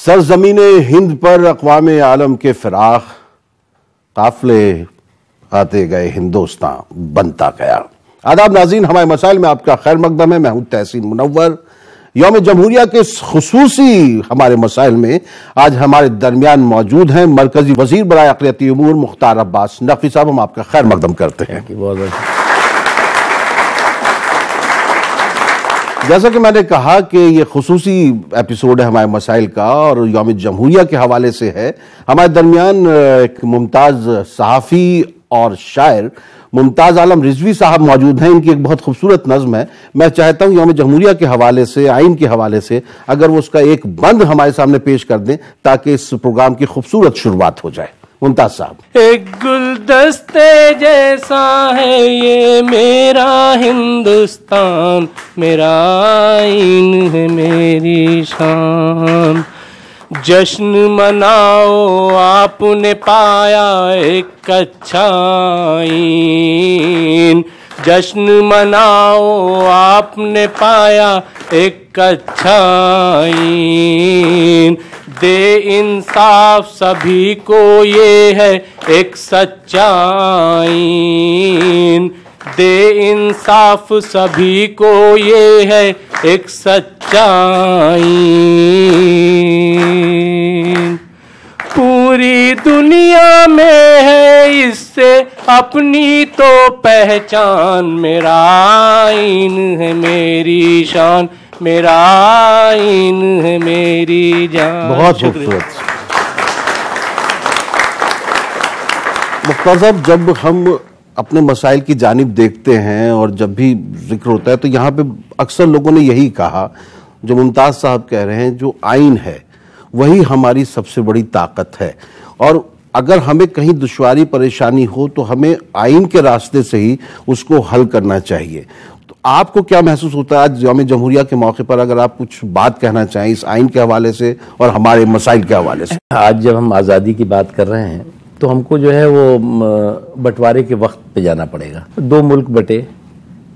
सरजमीने हिंद पर अक़वामे आलम के फिराक काफिले आते गए, हिंदुस्तान बनता गया। आदाब नाज़रीन, हमारे मसाइल में आपका खैर मकदम है। मैं हूं तहसीन मुनव्वर। यौम जमहूरिया के खुसूसी हमारे मसाइल में आज हमारे दरमियान मौजूद हैं मरकजी वजीर बराए अक़लियती उमूर मुख्तार अब्बास नकवी साहब। हम आपका खैर मकदम करते हैं। जैसा कि मैंने कहा कि ये खुसूसी एपिसोड है हमारे मसाइल का और यौम जमहूरिया के हवाले से है। हमारे दरमियान एक मुमताज़ सहाफ़ी और शायर मुमताज़ आलम रिजवी साहब मौजूद हैं। इनकी एक बहुत खूबसूरत नज़्म है। मैं चाहता हूँ यौम जमहूरिया के हवाले से, आइन के हवाले से अगर वो उसका एक बंद हमारे सामने पेश कर दें ताकि इस प्रोग्राम की खूबसूरत शुरुआत हो जाए। मुमताज साहब। एक गुलदस्ते जैसा है ये मेरा हिंदुस्तान, मेरा आइन है मेरी शान। जश्न मनाओ आपने पाया एक अच्छा आइन, जश्न मनाओ आपने पाया एक अच्छा आइन। दे इंसाफ सभी को ये है एक सच्चा आइन, दे इंसाफ सभी को ये है एक सच्चा आइन। पूरी दुनिया में है इससे अपनी तो पहचान, मेरा आइन है मेरी शान, मेरा आइन है मेरी जान। बहुत खूबसूरत। मुख्तार साहब, जब हम अपने मसाइल की जानिब देखते हैं और जब भी जिक्र होता है तो यहाँ पे अक्सर लोगों ने यही कहा जो मुमताज़ साहब कह रहे हैं, जो आइन है वही हमारी सबसे बड़ी ताकत है और अगर हमें कहीं दुश्वारी परेशानी हो तो हमें आइन के रास्ते से ही उसको हल करना चाहिए। तो आपको क्या महसूस होता है आज यौम जमहूरिया के मौके पर, अगर आप कुछ बात कहना चाहें इस आइन के हवाले से और हमारे मसाइल के हवाले से? आज जब हम आज़ादी की बात कर रहे हैं तो हमको जो है वो बंटवारे के वक्त पे जाना पड़ेगा। दो मुल्क बटे,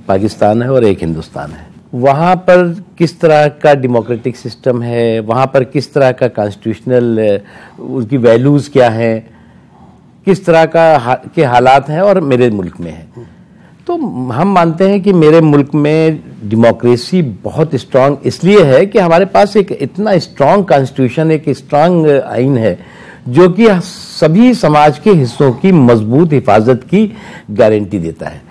पाकिस्तान है और एक हिंदुस्तान है। वहाँ पर किस तरह का डेमोक्रेटिक सिस्टम है, वहाँ पर किस तरह का कॉन्स्टिट्यूशनल उसकी वैल्यूज़ क्या हैं, किस तरह के हालात हैं और मेरे मुल्क में है। तो हम मानते हैं कि मेरे मुल्क में डेमोक्रेसी बहुत स्ट्रांग इसलिए है कि हमारे पास एक इतना स्ट्रांग कॉन्स्टिट्यूशन, एक स्ट्रांग आइन है जो कि सभी समाज के हिस्सों की मजबूत हिफाजत की गारंटी देता है।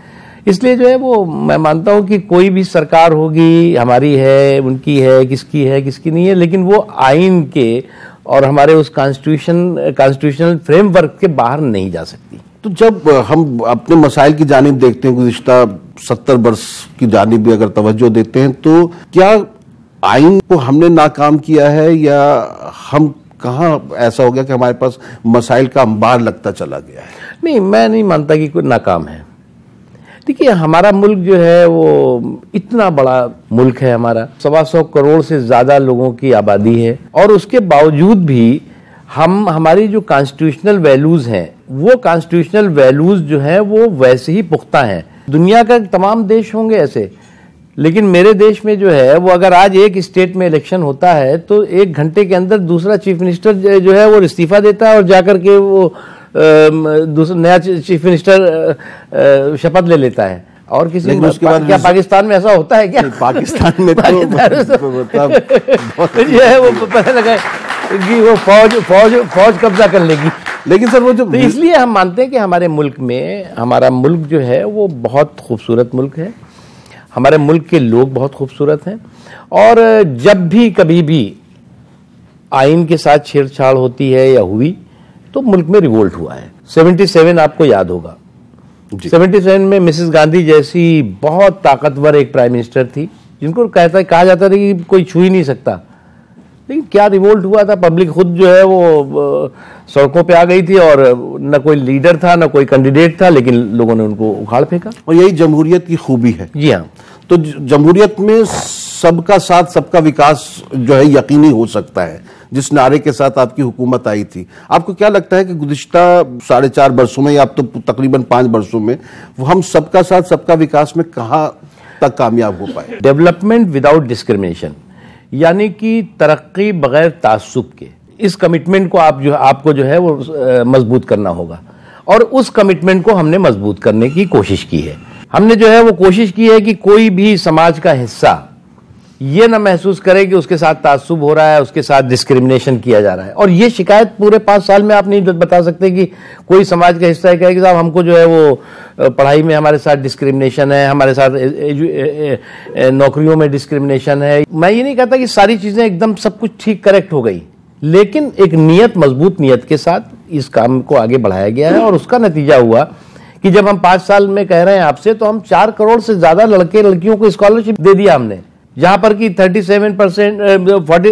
इसलिए जो है वो मैं मानता हूँ कि कोई भी सरकार होगी, हमारी है, उनकी है, किसकी नहीं है, लेकिन वो आइन के और हमारे उस कॉन्स्टिट्यूशनल फ्रेमवर्क के बाहर नहीं जा सकती। तो जब हम अपने मसाइल की जानिब देखते हैं, गुज़िश्ता 70 वर्ष की जानिब भी अगर तवज्जो देते हैं, तो क्या आइन को हमने नाकाम किया है या हम कहाँ ऐसा हो गया कि हमारे पास मसाइल का अंबार लगता चला गया है? नहीं, मैं नहीं मानता कि कोई नाकाम है। देखिए, हमारा मुल्क जो है वो इतना बड़ा मुल्क है, हमारा 125 करोड़ से ज़्यादा लोगों की आबादी है और उसके बावजूद भी हमारी जो कॉन्स्टिट्यूशनल वैल्यूज़ हैं वो कॉन्स्टिट्यूशनल वैल्यूज़ जो हैं वो वैसे ही पुख्ता हैं। दुनिया का तमाम देश होंगे ऐसे, लेकिन मेरे देश में जो है वो अगर आज एक स्टेट में इलेक्शन होता है तो 1 घंटे के अंदर दूसरा चीफ मिनिस्टर जो है वो इस्तीफा देता है और जाकर के वो दूसरा नया चीफ मिनिस्टर शपथ ले लेता है। और किसी उसके बाद क्या पाकिस्तान में ऐसा होता है क्या? पाकिस्तान में जो है वो पता लगा कि वो फौज कब्जा कर लेगी। लेकिन सर वो जो तो इसलिए हम मानते हैं कि हमारे मुल्क में, हमारा मुल्क जो है वो बहुत खूबसूरत मुल्क है, हमारे मुल्क के लोग बहुत खूबसूरत हैं और जब भी कभी भी आइन के साथ छेड़छाड़ होती है या हुई तो मुल्क में रिवोल्ट हुआ है। 77 आपको याद होगा, 77 में मिसेस गांधी जैसी बहुत ताकतवर एक प्राइम मिनिस्टर थी जिनको कहा जाता था कि कोई छू ही नहीं सकता, लेकिन क्या रिवोल्ट हुआ था। पब्लिक खुद जो है वो सड़कों पे आ गई थी और न कोई लीडर था न कोई कैंडिडेट था, लेकिन लोगों ने उनको उखाड़ फेंका। और यही जमहूरियत की खूबी है। जी हाँ। तो जमहूरियत में सबका साथ सबका विकास जो है यकीनी हो सकता है, जिस नारे के साथ आपकी हुकूमत आई थी। आपको क्या लगता है कि गुज़िश्ता 4.5 वर्षों में या अब तो तकरीबन 5 वर्षों में वो हम सबका साथ सबका विकास में कहाँ तक कामयाब हो पाए? डेवलपमेंट विदाउट डिस्क्रिमिनेशन, यानी कि तरक्की बगैर तासुब के, इस कमिटमेंट को आपको जो है वो मजबूत करना होगा। और उस कमिटमेंट को हमने मजबूत करने की कोशिश की है। हमने जो है वो कोशिश की है कि कोई भी समाज का हिस्सा ये ना महसूस करे कि उसके साथ तासुब हो रहा है, उसके साथ डिस्क्रिमिनेशन किया जा रहा है। और ये शिकायत पूरे 5 साल में आप नहीं बता सकते कि कोई समाज का हिस्सा है कहे कि साहब हमको जो है वो पढ़ाई में हमारे साथ डिस्क्रिमिनेशन है, हमारे साथ नौकरियों में डिस्क्रिमिनेशन है। मैं ये नहीं कहता कि सारी चीजें एकदम सब कुछ ठीक करेक्ट हो गई, लेकिन एक नियत, मजबूत नियत के साथ इस काम को आगे बढ़ाया गया है। और उसका नतीजा हुआ कि जब हम 5 साल में कह रहे हैं आपसे, तो हम 4 करोड़ से ज्यादा लड़के लड़कियों को स्कॉलरशिप दे दिया हमने। जहां पर कि 37%,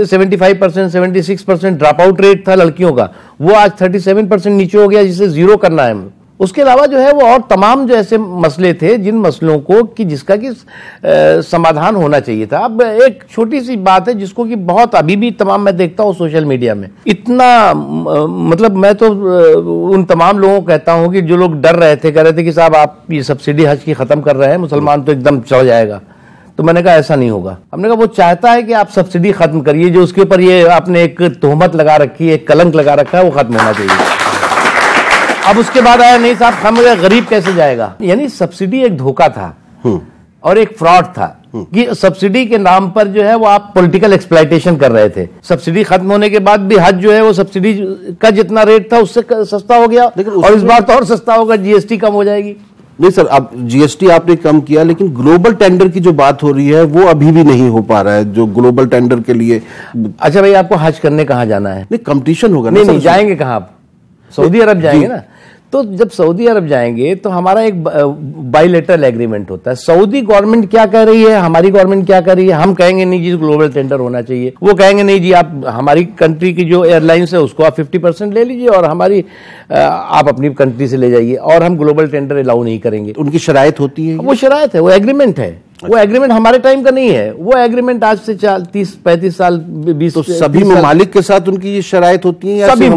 75%, 76% ड्रॉप आउट रेट था लड़कियों का, वो आज 37% नीचे हो गया, जिसे जीरो करना है। उसके अलावा जो है वो और तमाम जो ऐसे मसले थे जिन मसलों को कि जिसका कि समाधान होना चाहिए था। अब एक छोटी सी बात है जिसको कि बहुत अभी भी तमाम मैं देखता हूँ सोशल मीडिया में, इतना मतलब मैं तो उन तमाम लोगों को कहता हूँ कि जो लोग डर रहे थे, कह रहे थे कि साहब आप ये सब्सिडी हज की खत्म कर रहे हैं, मुसलमान तो एकदम चढ़ जाएगा। तो मैंने कहा ऐसा नहीं होगा। हमने कहा वो चाहता है कि आप सब्सिडी खत्म करिए, जो उसके ऊपर ये आपने एक तोहमत लगा रखी है, एक कलंक लगा रखा है, वो खत्म होना चाहिए। अब उसके बाद आया नहीं साहब हम गरीब कैसे जाएगा। यानी सब्सिडी एक धोखा था और एक फ्रॉड था कि सब्सिडी के नाम पर जो है वो आप पॉलिटिकल एक्सप्लॉयटेशन कर रहे थे। सब्सिडी खत्म होने के बाद भी हज जो है वो सब्सिडी का जितना रेट था उससे सस्ता हो गया, और इस बार तो और सस्ता होगा, जीएसटी कम हो जाएगी। नहीं सर, अब जीएसटी आपने कम किया, लेकिन ग्लोबल टेंडर की जो बात हो रही है वो अभी भी नहीं हो पा रहा है, जो ग्लोबल टेंडर के लिए। अच्छा भाई, आपको हज करने कहाँ जाना है? नहीं, कंपटीशन होगा। नहीं, जाएंगे कहाँ आप? सऊदी अरब जाएंगे ना। तो जब सऊदी अरब जाएंगे तो हमारा एक बायलैटरल एग्रीमेंट होता है। सऊदी गवर्नमेंट क्या कह रही है, हमारी गवर्नमेंट क्या कर रही है, हम कहेंगे नहीं जी ग्लोबल टेंडर होना चाहिए, वो कहेंगे नहीं जी आप हमारी कंट्री की जो एयरलाइंस है उसको आप 50% ले लीजिए और हमारी आप अपनी कंट्री से ले जाइए, और हम ग्लोबल टेंडर अलाउ नहीं करेंगे। उनकी शराइत होती है, वो शराइत है, वो एग्रीमेंट है। वो एग्रीमेंट हमारे टाइम का नहीं है, वो एग्रीमेंट आज से 30-35 साल 20। तो सभी ममालिक के साथ उनकी ये शराइत होती है? सभी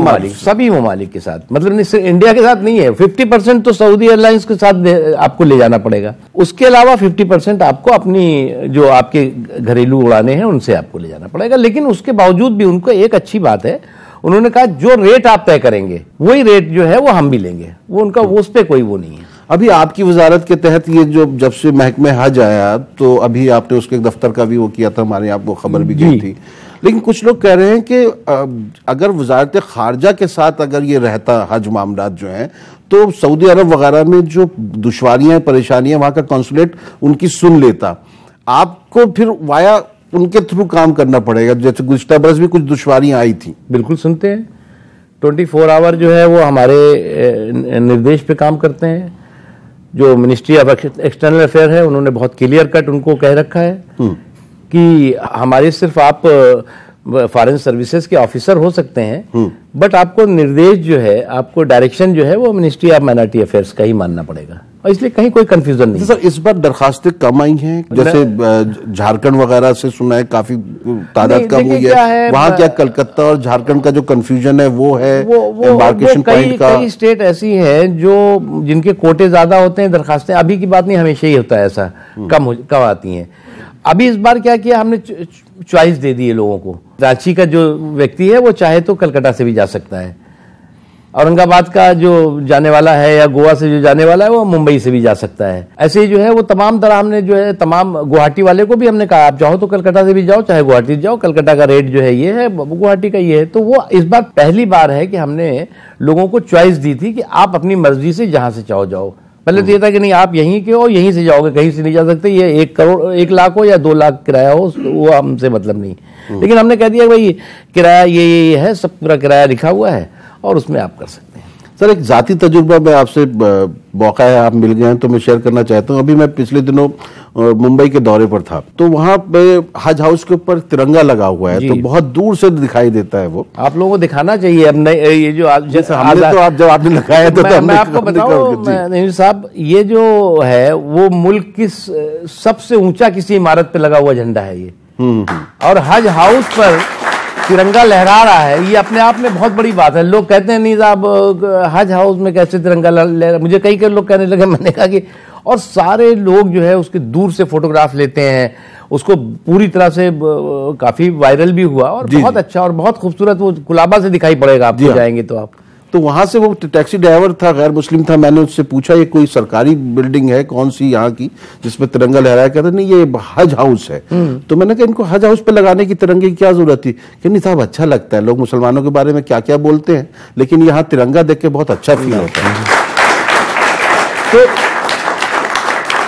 ममालिक के साथ, मतलब सिर्फ इंडिया के साथ नहीं है। 50% तो सऊदी एयरलाइंस के साथ आपको ले जाना पड़ेगा, उसके अलावा 50% आपको अपनी जो आपके घरेलू उड़ाने हैं उनसे आपको ले जाना पड़ेगा। लेकिन उसके बावजूद भी उनको एक अच्छी बात है, उन्होंने कहा जो रेट आप तय करेंगे वही रेट जो है वो हम भी लेंगे। वो उनका उस पे कोई वो नहीं है। अभी आपकी वजारत के तहत ये जो जब से महकमे हज आया, तो अभी आपने उसके दफ्तर का भी वो किया था, हमारे यहाँ वो खबर भी गई थी। लेकिन कुछ लोग कह रहे हैं कि अगर वजारत खारजा के साथ अगर ये रहता हज मामलात जो हैं, तो सऊदी अरब वगैरह में जो दुश्वारियां परेशानियां वहां का कॉन्सुलेट उनकी सुन लेता, आपको फिर वाया उनके थ्रू काम करना पड़ेगा। जैसे गुज़िश्ता बरस भी कुछ दुश्वारियां आई थी। बिल्कुल सुनते हैं, 24 आवर जो है वो हमारे निर्देश पे काम करते हैं। जो मिनिस्ट्री ऑफ एक्सटर्नल अफेयर है उन्होंने बहुत क्लियर कट उनको कह रखा है कि हमारे सिर्फ आप फॉरेन सर्विसेज के ऑफिसर हो सकते हैं, बट आपको निर्देश जो है, आपको डायरेक्शन जो है वो मिनिस्ट्री ऑफ माइनॉरिटी अफेयर्स का ही मानना पड़ेगा, और इसलिए कहीं कोई कंफ्यूजन नहीं। सर इस बार दरखास्तें कम आई हैं, जैसे झारखंड वगैरह से सुना है काफी तादाद कम हुई है। वहाँ क्या कलकत्ता और झारखंड का जो कंफ्यूजन है वो है एम्बार्केशन पॉइंट का? कई स्टेट ऐसी हैं जो जिनके कोटे ज्यादा होते हैं, दरखास्तें अभी की बात नहीं, हमेशा ही होता है ऐसा, कम आती हैं। अभी इस बार क्या किया हमने, चॉइस दे दी है लोगों को। रांची का जो व्यक्ति है वो चाहे तो कलकत्ता से भी जा सकता है, औरंगाबाद का जो जाने वाला है या गोवा से जो जाने वाला है वो मुंबई से भी जा सकता है। ऐसे ही जो है वो तमाम तरह हमने जो है तमाम गुवाहाटी वाले को भी हमने कहा आप चाहो तो कलकत्ता से भी जाओ, चाहे गुवाहाटी जाओ, कलकत्ता का रेट जो है ये है, गुवाहाटी का ये है। तो वो इस बार पहली बार है कि हमने लोगों को चॉइस दी थी कि आप अपनी मर्जी से जहां से चाहो जाओ। पहले तो ये था कि नहीं आप यहीं के हो, यहीं से जाओगे, कहीं से नहीं जा सकते, ये 1 लाख हो या 2 लाख किराया हो वो हमसे मतलब नहीं। लेकिन हमने कह दिया भाई किराया ये है, सब पूरा किराया लिखा हुआ है और उसमें आप कर सकते हैं। सर एक जाती तजुर्बा मैं आपसे, मौका है आप मिल गए हैं तो मैं शेयर करना चाहता हूँ। अभी मैं पिछले दिनों मुंबई के दौरे पर था, तो वहाँ पे हज हाउस के ऊपर तिरंगा लगा हुआ है, तो बहुत दूर से दिखाई देता है वो। आप लोगों को दिखाना चाहिए। अब ये जो जैसे हमने तो आप जब आपने लगाया तो मैं आपको बताऊं नहीं साहब, ये जो है वो मुल्क की सबसे ऊंचा किसी इमारत पे लगा हुआ झंडा है ये, और हज हाउस पर तिरंगा लहरा रहा है, ये अपने आप में बहुत बड़ी बात है। लोग कहते हैं नहीं साहब हज हाउस में कैसे तिरंगा लहरा, मुझे कई लोग कहने लगे, मैंने कहा कि और सारे लोग जो है उसके दूर से फोटोग्राफ लेते हैं, उसको पूरी तरह से काफी वायरल भी हुआ और बहुत अच्छा और बहुत खूबसूरत, वो कुलाबा से दिखाई पड़ेगा आप जाएंगे तो आप। तो वहां से वो टैक्सी ड्राइवर था, गैर मुस्लिम था, मैंने उससे पूछा ये कोई सरकारी बिल्डिंग है कौन सी यहाँ की जिसपे तिरंगा लहराया? कहते नहीं ये हज हाउस है। तो मैंने कहा इनको हज हाउस पे लगाने की तिरंगे की क्या जरूरत थी? कि नहीं साहब अच्छा लगता है, लोग मुसलमानों के बारे में क्या क्या बोलते हैं लेकिन यहाँ तिरंगा देख के बहुत अच्छा फील होता है। तो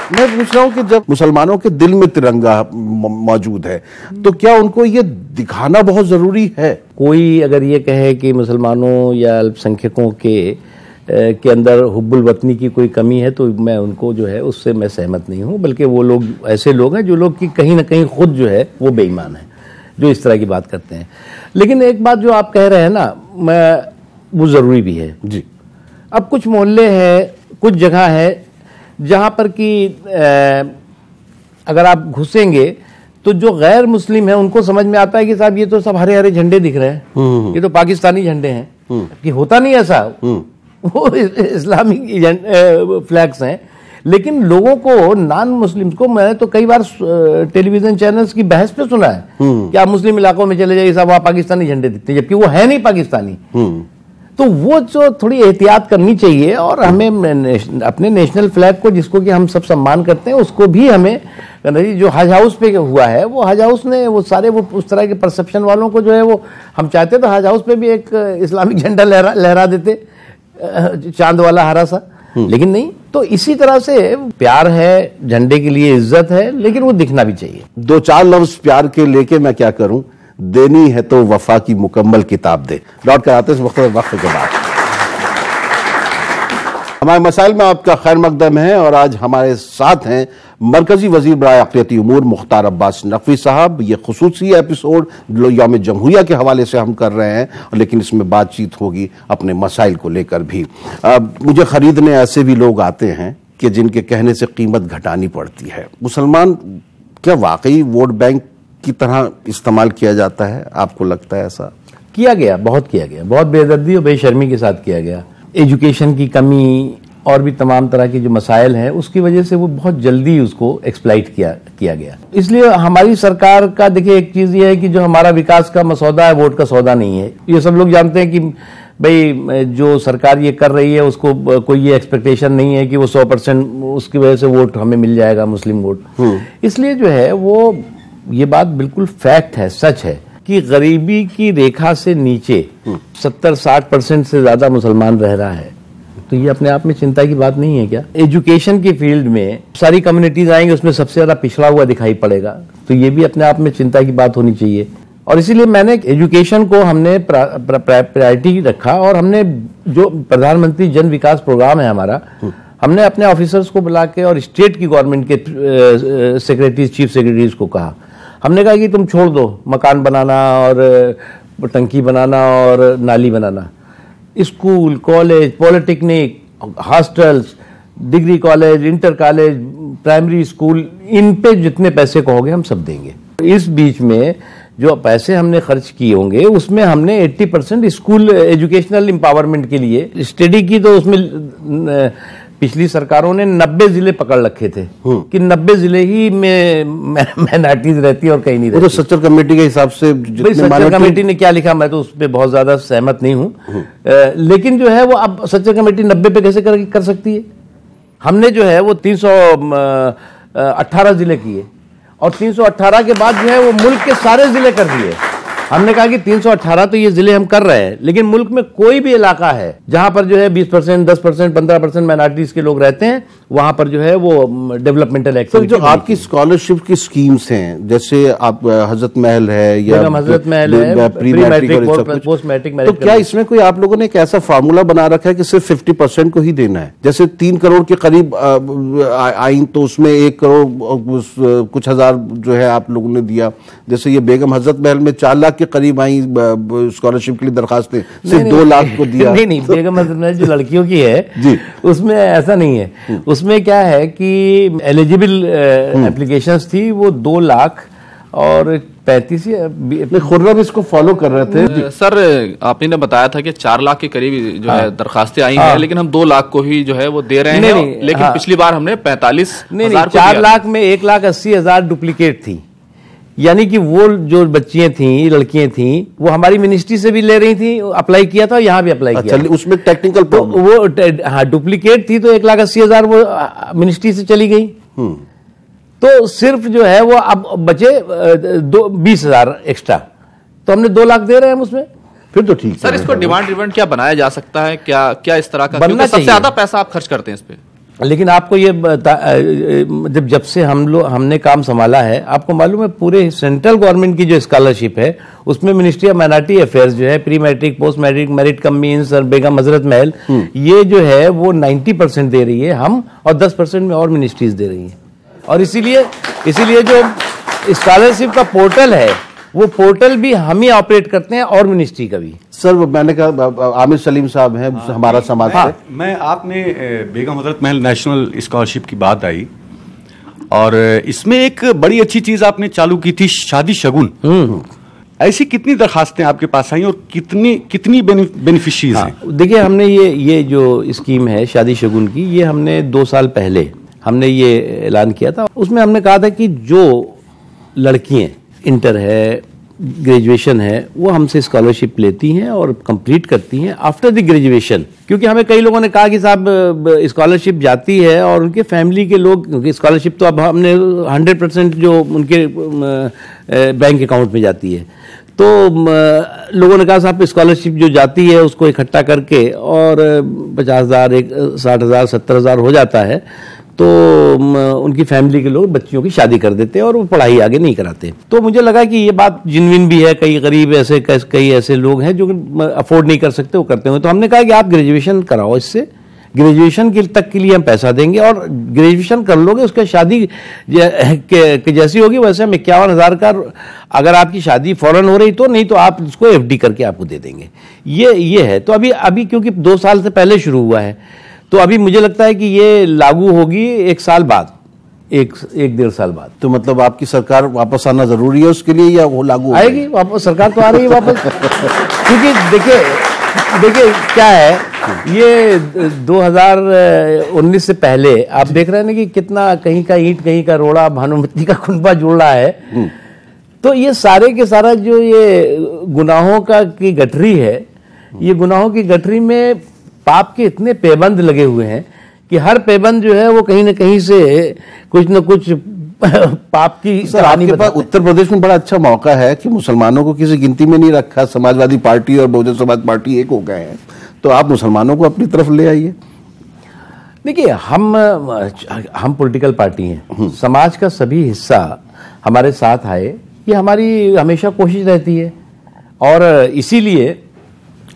मैं पूछ रहा हूं कि जब मुसलमानों के दिल में तिरंगा मौजूद है तो क्या उनको ये दिखाना बहुत जरूरी है? कोई अगर ये कहे कि मुसलमानों या अल्पसंख्यकों के अंदर हुब्बुल वतनी की कोई कमी है तो मैं उनको जो है उससे मैं सहमत नहीं हूं, बल्कि वो लोग ऐसे लोग हैं जो लोग कि कहीं ना कहीं खुद जो है वो बेईमान है जो इस तरह की बात करते हैं। लेकिन एक बात जो आप कह रहे हैं ना, वो जरूरी भी है जी। अब कुछ मोहल्ले हैं, कुछ जगह है जहां पर कि अगर आप घुसेंगे तो जो गैर मुस्लिम है उनको समझ में आता है कि साहब ये तो सब हरे हरे झंडे दिख रहे हैं, ये तो पाकिस्तानी झंडे हैं, कि होता नहीं ऐसा, वो इस्लामिक फ्लैग्स हैं। लेकिन लोगों को, नॉन मुस्लिम्स को, मैंने तो कई बार टेलीविजन चैनल्स की बहस पे सुना है कि आप मुस्लिम इलाकों में चले जाइए साहब वहां पाकिस्तानी झंडे दिखते हैं, जबकि वो है नहीं पाकिस्तानी। तो वो जो थोड़ी एहतियात करनी चाहिए और हमें अपने नेशनल फ्लैग को, जिसको कि हम सब सम्मान करते हैं, उसको भी हमें, जो हज हाउस पे हुआ है वो हज हाउस ने वो सारे वो उस तरह के परसेप्शन वालों को जो है वो, हम चाहते तो हज हाउस पे भी एक इस्लामिक झंडा लहरा देते, चांद वाला हरा सा, लेकिन नहीं। तो इसी तरह से प्यार है, झंडे के लिए इज्जत है, लेकिन वो दिखना भी चाहिए। दो चार लफ्ज प्यार के लेके मैं क्या करूं, देनी है तो वफा की मुकम्मल किताब दे। लौट कर आते हैं वक्त के बाद। हमारे मसाइल में आपका खैर मकदम है और आज हमारे साथ हैं मरकजी वजीर बराए अक़लियती उमूर मुख्तार अब्बास नकवी साहब। ये खुसूसी एपिसोड यौम जमहूरिया के हवाले से हम कर रहे हैं, लेकिन इसमें बातचीत होगी अपने मसाइल को लेकर भी। मुझे खरीदने ऐसे भी लोग आते हैं कि जिनके कहने से कीमत घटानी पड़ती है। मुसलमान क्या वाकई वोट बैंक की तरह इस्तेमाल किया जाता है? आपको लगता है ऐसा? किया गया, बहुत किया गया, बहुत बेदर्दी और बेशर्मी के साथ किया गया। एजुकेशन की कमी और भी तमाम तरह की जो मसाइल हैं उसकी वजह से वो बहुत जल्दी उसको एक्सप्लाइट किया गया। इसलिए हमारी सरकार का, देखिए एक चीज ये है कि जो हमारा विकास का मसौदा है वोट का सौदा नहीं है। ये सब लोग जानते हैं कि भाई जो सरकार ये कर रही है उसको कोई ये एक्सपेक्टेशन नहीं है कि वो 100% उसकी वजह से वोट हमें मिल जाएगा, मुस्लिम वोट। इसलिए जो है वो ये बात बिल्कुल फैक्ट है, सच है कि गरीबी की रेखा से नीचे 70-60% से ज्यादा मुसलमान रह रहा है। तो ये अपने आप में चिंता की बात नहीं है क्या? एजुकेशन की फील्ड में सारी कम्युनिटीज आएंगे, उसमें सबसे ज्यादा पिछड़ा हुआ दिखाई पड़ेगा, तो ये भी अपने आप में चिंता की बात होनी चाहिए। और इसीलिए मैंने एजुकेशन को हमने प्रायोरिटी रखा और हमने जो प्रधानमंत्री जन विकास प्रोग्राम है हमारा, हमने अपने ऑफिसर्स को बुला के और स्टेट की गवर्नमेंट के सेक्रेटरीज, चीफ सेक्रेटरीज को कहा, हमने कहा कि तुम छोड़ दो मकान बनाना और टंकी बनाना और नाली बनाना, school, college, polytechnic, hostels, degree college, inter college, primary school, इन पे जितने पैसे कहोगे हम सब देंगे। इस बीच में जो पैसे हमने खर्च किए होंगे उसमें हमने 80% स्कूल एजुकेशनल एम्पावरमेंट के लिए स्टडी की, तो उसमें पिछली सरकारों ने 90 जिले पकड़ रखे थे कि 90 जिले ही में माइनॉरिटीज रहती है और कहीं नहीं रहती। तो सच्चर कमेटी के हिसाब से सच्चर कमेटी ने क्या लिखा, मैं तो उस पर बहुत ज्यादा सहमत नहीं हूं। लेकिन जो है वो अब सच्चर कमेटी 90 पे कैसे कर सकती है? हमने जो है वो 318 जिले किए और 318 के बाद जो है वो मुल्क के सारे जिले कर दिए। हमने कहा कि 318 तो ये जिले हम कर रहे हैं, लेकिन मुल्क में कोई भी इलाका है जहां पर जो है 20%, 10%, 15% माइनॉरिटीज के लोग रहते हैं, वहां पर जो है वो डेवलपमेंटल एक्टिविटी। जो आपकी स्कॉलरशिप की स्कीम्स हैं, जैसे आप हजरत महल है या हजरत महल है, प्री मैट्रिक, पोस्ट मैट्रिक, तो क्या इसमें कोई आप लोगों ने एक ऐसा फार्मूला बना रखा है कि सिर्फ 50% को ही देना है? जैसे 3 करोड़ के करीब आई तो उसमें 1 करोड़ कुछ हजार जो है आप लोगों ने दिया। जैसे ये बेगम हजरत महल में 4 लाख के करीब आई स्कॉलरशिप के लिए दरखास्तें, सिर्फ 2 लाख को दिया। नहीं, बेगम हजरत महल जो लड़कियों की है जी, उसमें ऐसा नहीं है। उसमें क्या है कि एलिजिबल एप्लीकेशंस थी वो 2 लाख और 35 खुर्रम इसको फॉलो कर रहे थे। सर आपने ने बताया था कि 4 लाख के करीब जो है दरखास्तें आई हैं, लेकिन हम 2 लाख को ही जो है वो दे रहे हैं। लेकिन पिछली बार हमने 45,000 4 लाख में 1,80,000 डुप्लीकेट थी। यानी कि वो जो बच्चियां थी, लड़कियां थी, वो हमारी मिनिस्ट्री से भी ले रही थी, अप्लाई किया था, यहाँ भी अप्लाई किया था। उसमें टेक्निकल तो वो हाँ डुप्लीकेट थी, तो 1,80,000 वो मिनिस्ट्री से चली गई। तो सिर्फ जो है वो अब बचे 20,000 एक्स्ट्रा, तो हमने 2 लाख दे रहे हैं हम उसमें। फिर तो ठीक सर, इसको डिमांड ड्रिवन क्या बनाया जा सकता है? क्या इस तरह का, बनना क्योंकि सबसे चाहिए। ज्यादा पैसा आप खर्च करते हैं इस पे। लेकिन आपको ये जब से हमने काम संभाला है, आपको मालूम है पूरे सेंट्रल गवर्नमेंट की जो स्कॉलरशिप है उसमें मिनिस्ट्री ऑफ माइनॉरिटी अफेयर्स जो है, pre matric, post matric, merit cum means और बेगम हजरत महल, ये जो है वो 90% दे रही है हम, और 10% में और मिनिस्ट्रीज दे रही हैं। और इसीलिए जो स्कॉलरशिप का पोर्टल है वो पोर्टल भी हम ही ऑपरेट करते हैं, और मिनिस्ट्री का भी। सर मैंने कहा आमिर सलीम साहब हैं हमारा समाज से। मैं आपने बेगम हजरत महल नेशनल स्कॉलरशिप की बात आई, और इसमें एक बड़ी अच्छी चीज आपने चालू की थी, शादी शगुन। ऐसी कितनी दरखास्तें आपके पास आई और कितनी बेनिफिशियरीज हैं? देखिए, हमने ये जो स्कीम है शादी शगुन की, ये हमने 2 साल पहले हमने ये ऐलान किया था। उसमें हमने कहा था कि जो लड़कियां इंटर है, ग्रेजुएशन है, वो हमसे स्कॉलरशिप लेती हैं और कंप्लीट करती हैं आफ्टर द ग्रेजुएशन। क्योंकि हमें कई लोगों ने कहा कि साहब स्कॉलरशिप जाती है और उनके फैमिली के लोग, क्योंकि स्कॉलरशिप तो अब हमने 100% जो उनके बैंक अकाउंट में जाती है, तो लोगों ने कहा साहब स्कॉलरशिप जो जाती है उसको इकट्ठा करके और 50,000, 60,000, 70,000 हो जाता है, तो उनकी फैमिली के लोग बच्चियों की शादी कर देते हैं और वो पढ़ाई आगे नहीं कराते। तो मुझे लगा कि ये बात जिनविन भी है, कई गरीब कई ऐसे लोग हैं जो अफोर्ड नहीं कर सकते, वो करते हैं। तो हमने कहा कि आप ग्रेजुएशन कराओ, इससे ग्रेजुएशन तक के लिए हम पैसा देंगे, और ग्रेजुएशन कर लोगे उसका शादी जैसी होगी वैसे हम 51,000 का, अगर आपकी शादी फौरन हो रही तो, नहीं तो आप इसको FD करके आपको दे देंगे। ये है। तो अभी क्योंकि 2 साल से पहले शुरू हुआ है, तो अभी मुझे लगता है कि ये लागू होगी 1 साल बाद, 1-1.5 साल बाद। तो मतलब आपकी सरकार वापस आना जरूरी है उसके लिए, या वो लागू आएगी वापस? सरकार तो आ रही है वापस। क्योंकि देखिए क्या है, ये 2019 से पहले आप देख रहे हैं ना कि कितना कहीं का ईंट कहीं का रोड़ा, भानुमती का कुनबा जुड़ रहा है। तो ये सारे के सारा जो ये गुनाहों की गठरी है, ये गुनाहों की गठरी में पाप के इतने पेबंद लगे हुए हैं कि हर पेबंद जो है वो कहीं ना कहीं से कुछ न कुछ पाप की कहानी बताता है। उत्तर प्रदेश में बड़ा अच्छा मौका है कि मुसलमानों को किसी गिनती में नहीं रखा, समाजवादी पार्टी और बहुजन समाज पार्टी एक हो गए हैं, तो आप मुसलमानों को अपनी तरफ ले आइए। देखिए, हम पॉलिटिकल पार्टी हैं, समाज का सभी हिस्सा हमारे साथ आए, ये हमारी हमेशा कोशिश रहती है। और इसीलिए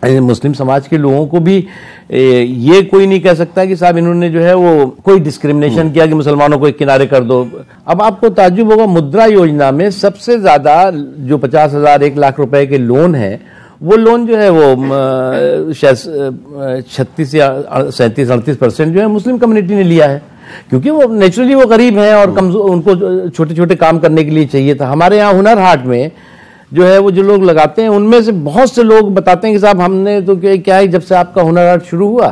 मुस्लिम समाज के लोगों को भी ये कोई नहीं कह सकता कि साहब इन्होंने जो है वो कोई डिस्क्रिमिनेशन किया कि मुसलमानों को एक किनारे कर दो। अब आपको ताज्जुब होगा, मुद्रा योजना में सबसे ज्यादा जो 50,000, 1 लाख रुपए के लोन है, वो लोन जो है वो 36 या 37-38% जो है मुस्लिम कम्युनिटी ने लिया है, क्योंकि वो नेचुरली वो गरीब हैं और उनको छोटे छोटे काम करने के लिए चाहिए था। हमारे यहाँ हुनर हाट में जो है वो जो लोग लगाते हैं, उनमें से बहुत से लोग बताते हैं कि साहब हमने तो क्या है, जब से आपका हुनर हाट शुरू हुआ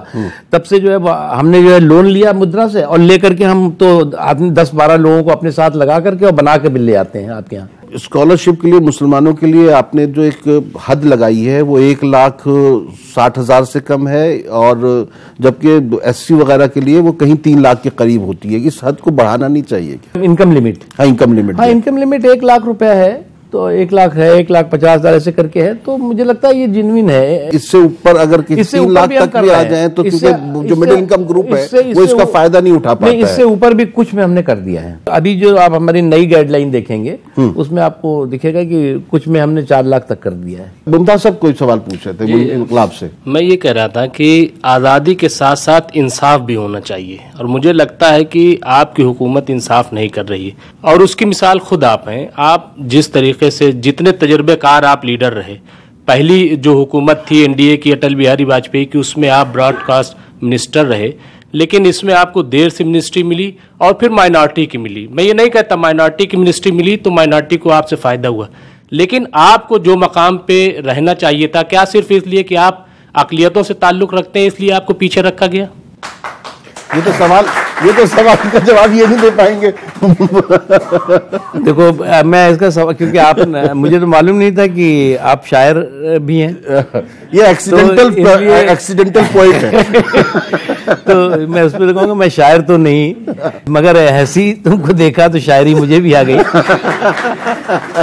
तब से जो है हमने जो है लोन लिया मुद्रा से, और लेकर के हम तो आदमी 10-12 लोगों को अपने साथ लगा करके और बना के बिल ले आते हैं आपके यहाँ। स्कॉलरशिप के लिए मुसलमानों के लिए आपने जो एक हद लगाई है वो 1,60,000 से कम है, और जबकि SC वगैरह के लिए वो कहीं 3 लाख के करीब होती है। इस हद को बढ़ाना नहीं चाहिए। इनकम लिमिट, हाँ इनकम लिमिट 1 लाख रुपया है, तो 1 लाख है, 1,50,000 ऐसे करके है, तो मुझे लगता है ये जिन्विन है। इससे ऊपर अगर 3 लाख तक भी आ जाए तो जो मिडिल इनकम ग्रुप है वो इसका फायदा नहीं उठा पाता है। इससे ऊपर भी कुछ में हमने कर दिया है। अभी जो आप हमारी नई गाइडलाइन देखेंगे उसमें आपको दिखेगा कि कुछ में हमने 4 लाख तक कर दिया है। मुमताज साहब कोई सवाल पूछ रहे थे इनकलाब से। मैं ये कह रहा था कि आज़ादी के साथ साथ इंसाफ भी होना चाहिए, और मुझे लगता है कि आपकी हुकूमत इंसाफ नहीं कर रही है, और उसकी मिसाल खुद आप हैं। आप जिस तरीके से, जितने तजुर्बेकार आप लीडर रहे, पहली जो हुकूमत थी NDA की अटल बिहारी वाजपेयी की, उसमें आप ब्रॉडकास्ट मिनिस्टर रहे, लेकिन इसमें आपको देर से मिनिस्ट्री मिली और फिर माइनॉरिटी की मिली। मैं ये नहीं कहता माइनॉरिटी की मिनिस्ट्री मिली तो माइनॉरिटी को आपसे फायदा हुआ, लेकिन आपको जो मकाम पे रहना चाहिए था, क्या सिर्फ इसलिए कि आप अक़लियतों से ताल्लुक़ रखते हैं इसलिए आपको पीछे रखा गया? ये तो सवाल का जवाब ये नहीं दे पाएंगे। देखो मैं इसका सवाल, क्योंकि आप मुझे तो मालूम नहीं था कि आप शायर भी हैं। ये एक्सीडेंटल पॉइंट है। तो मैं उस पर कहूँगा मैं शायर तो नहीं, मगर ऐसी तुमको देखा तो शायरी मुझे भी आ गई।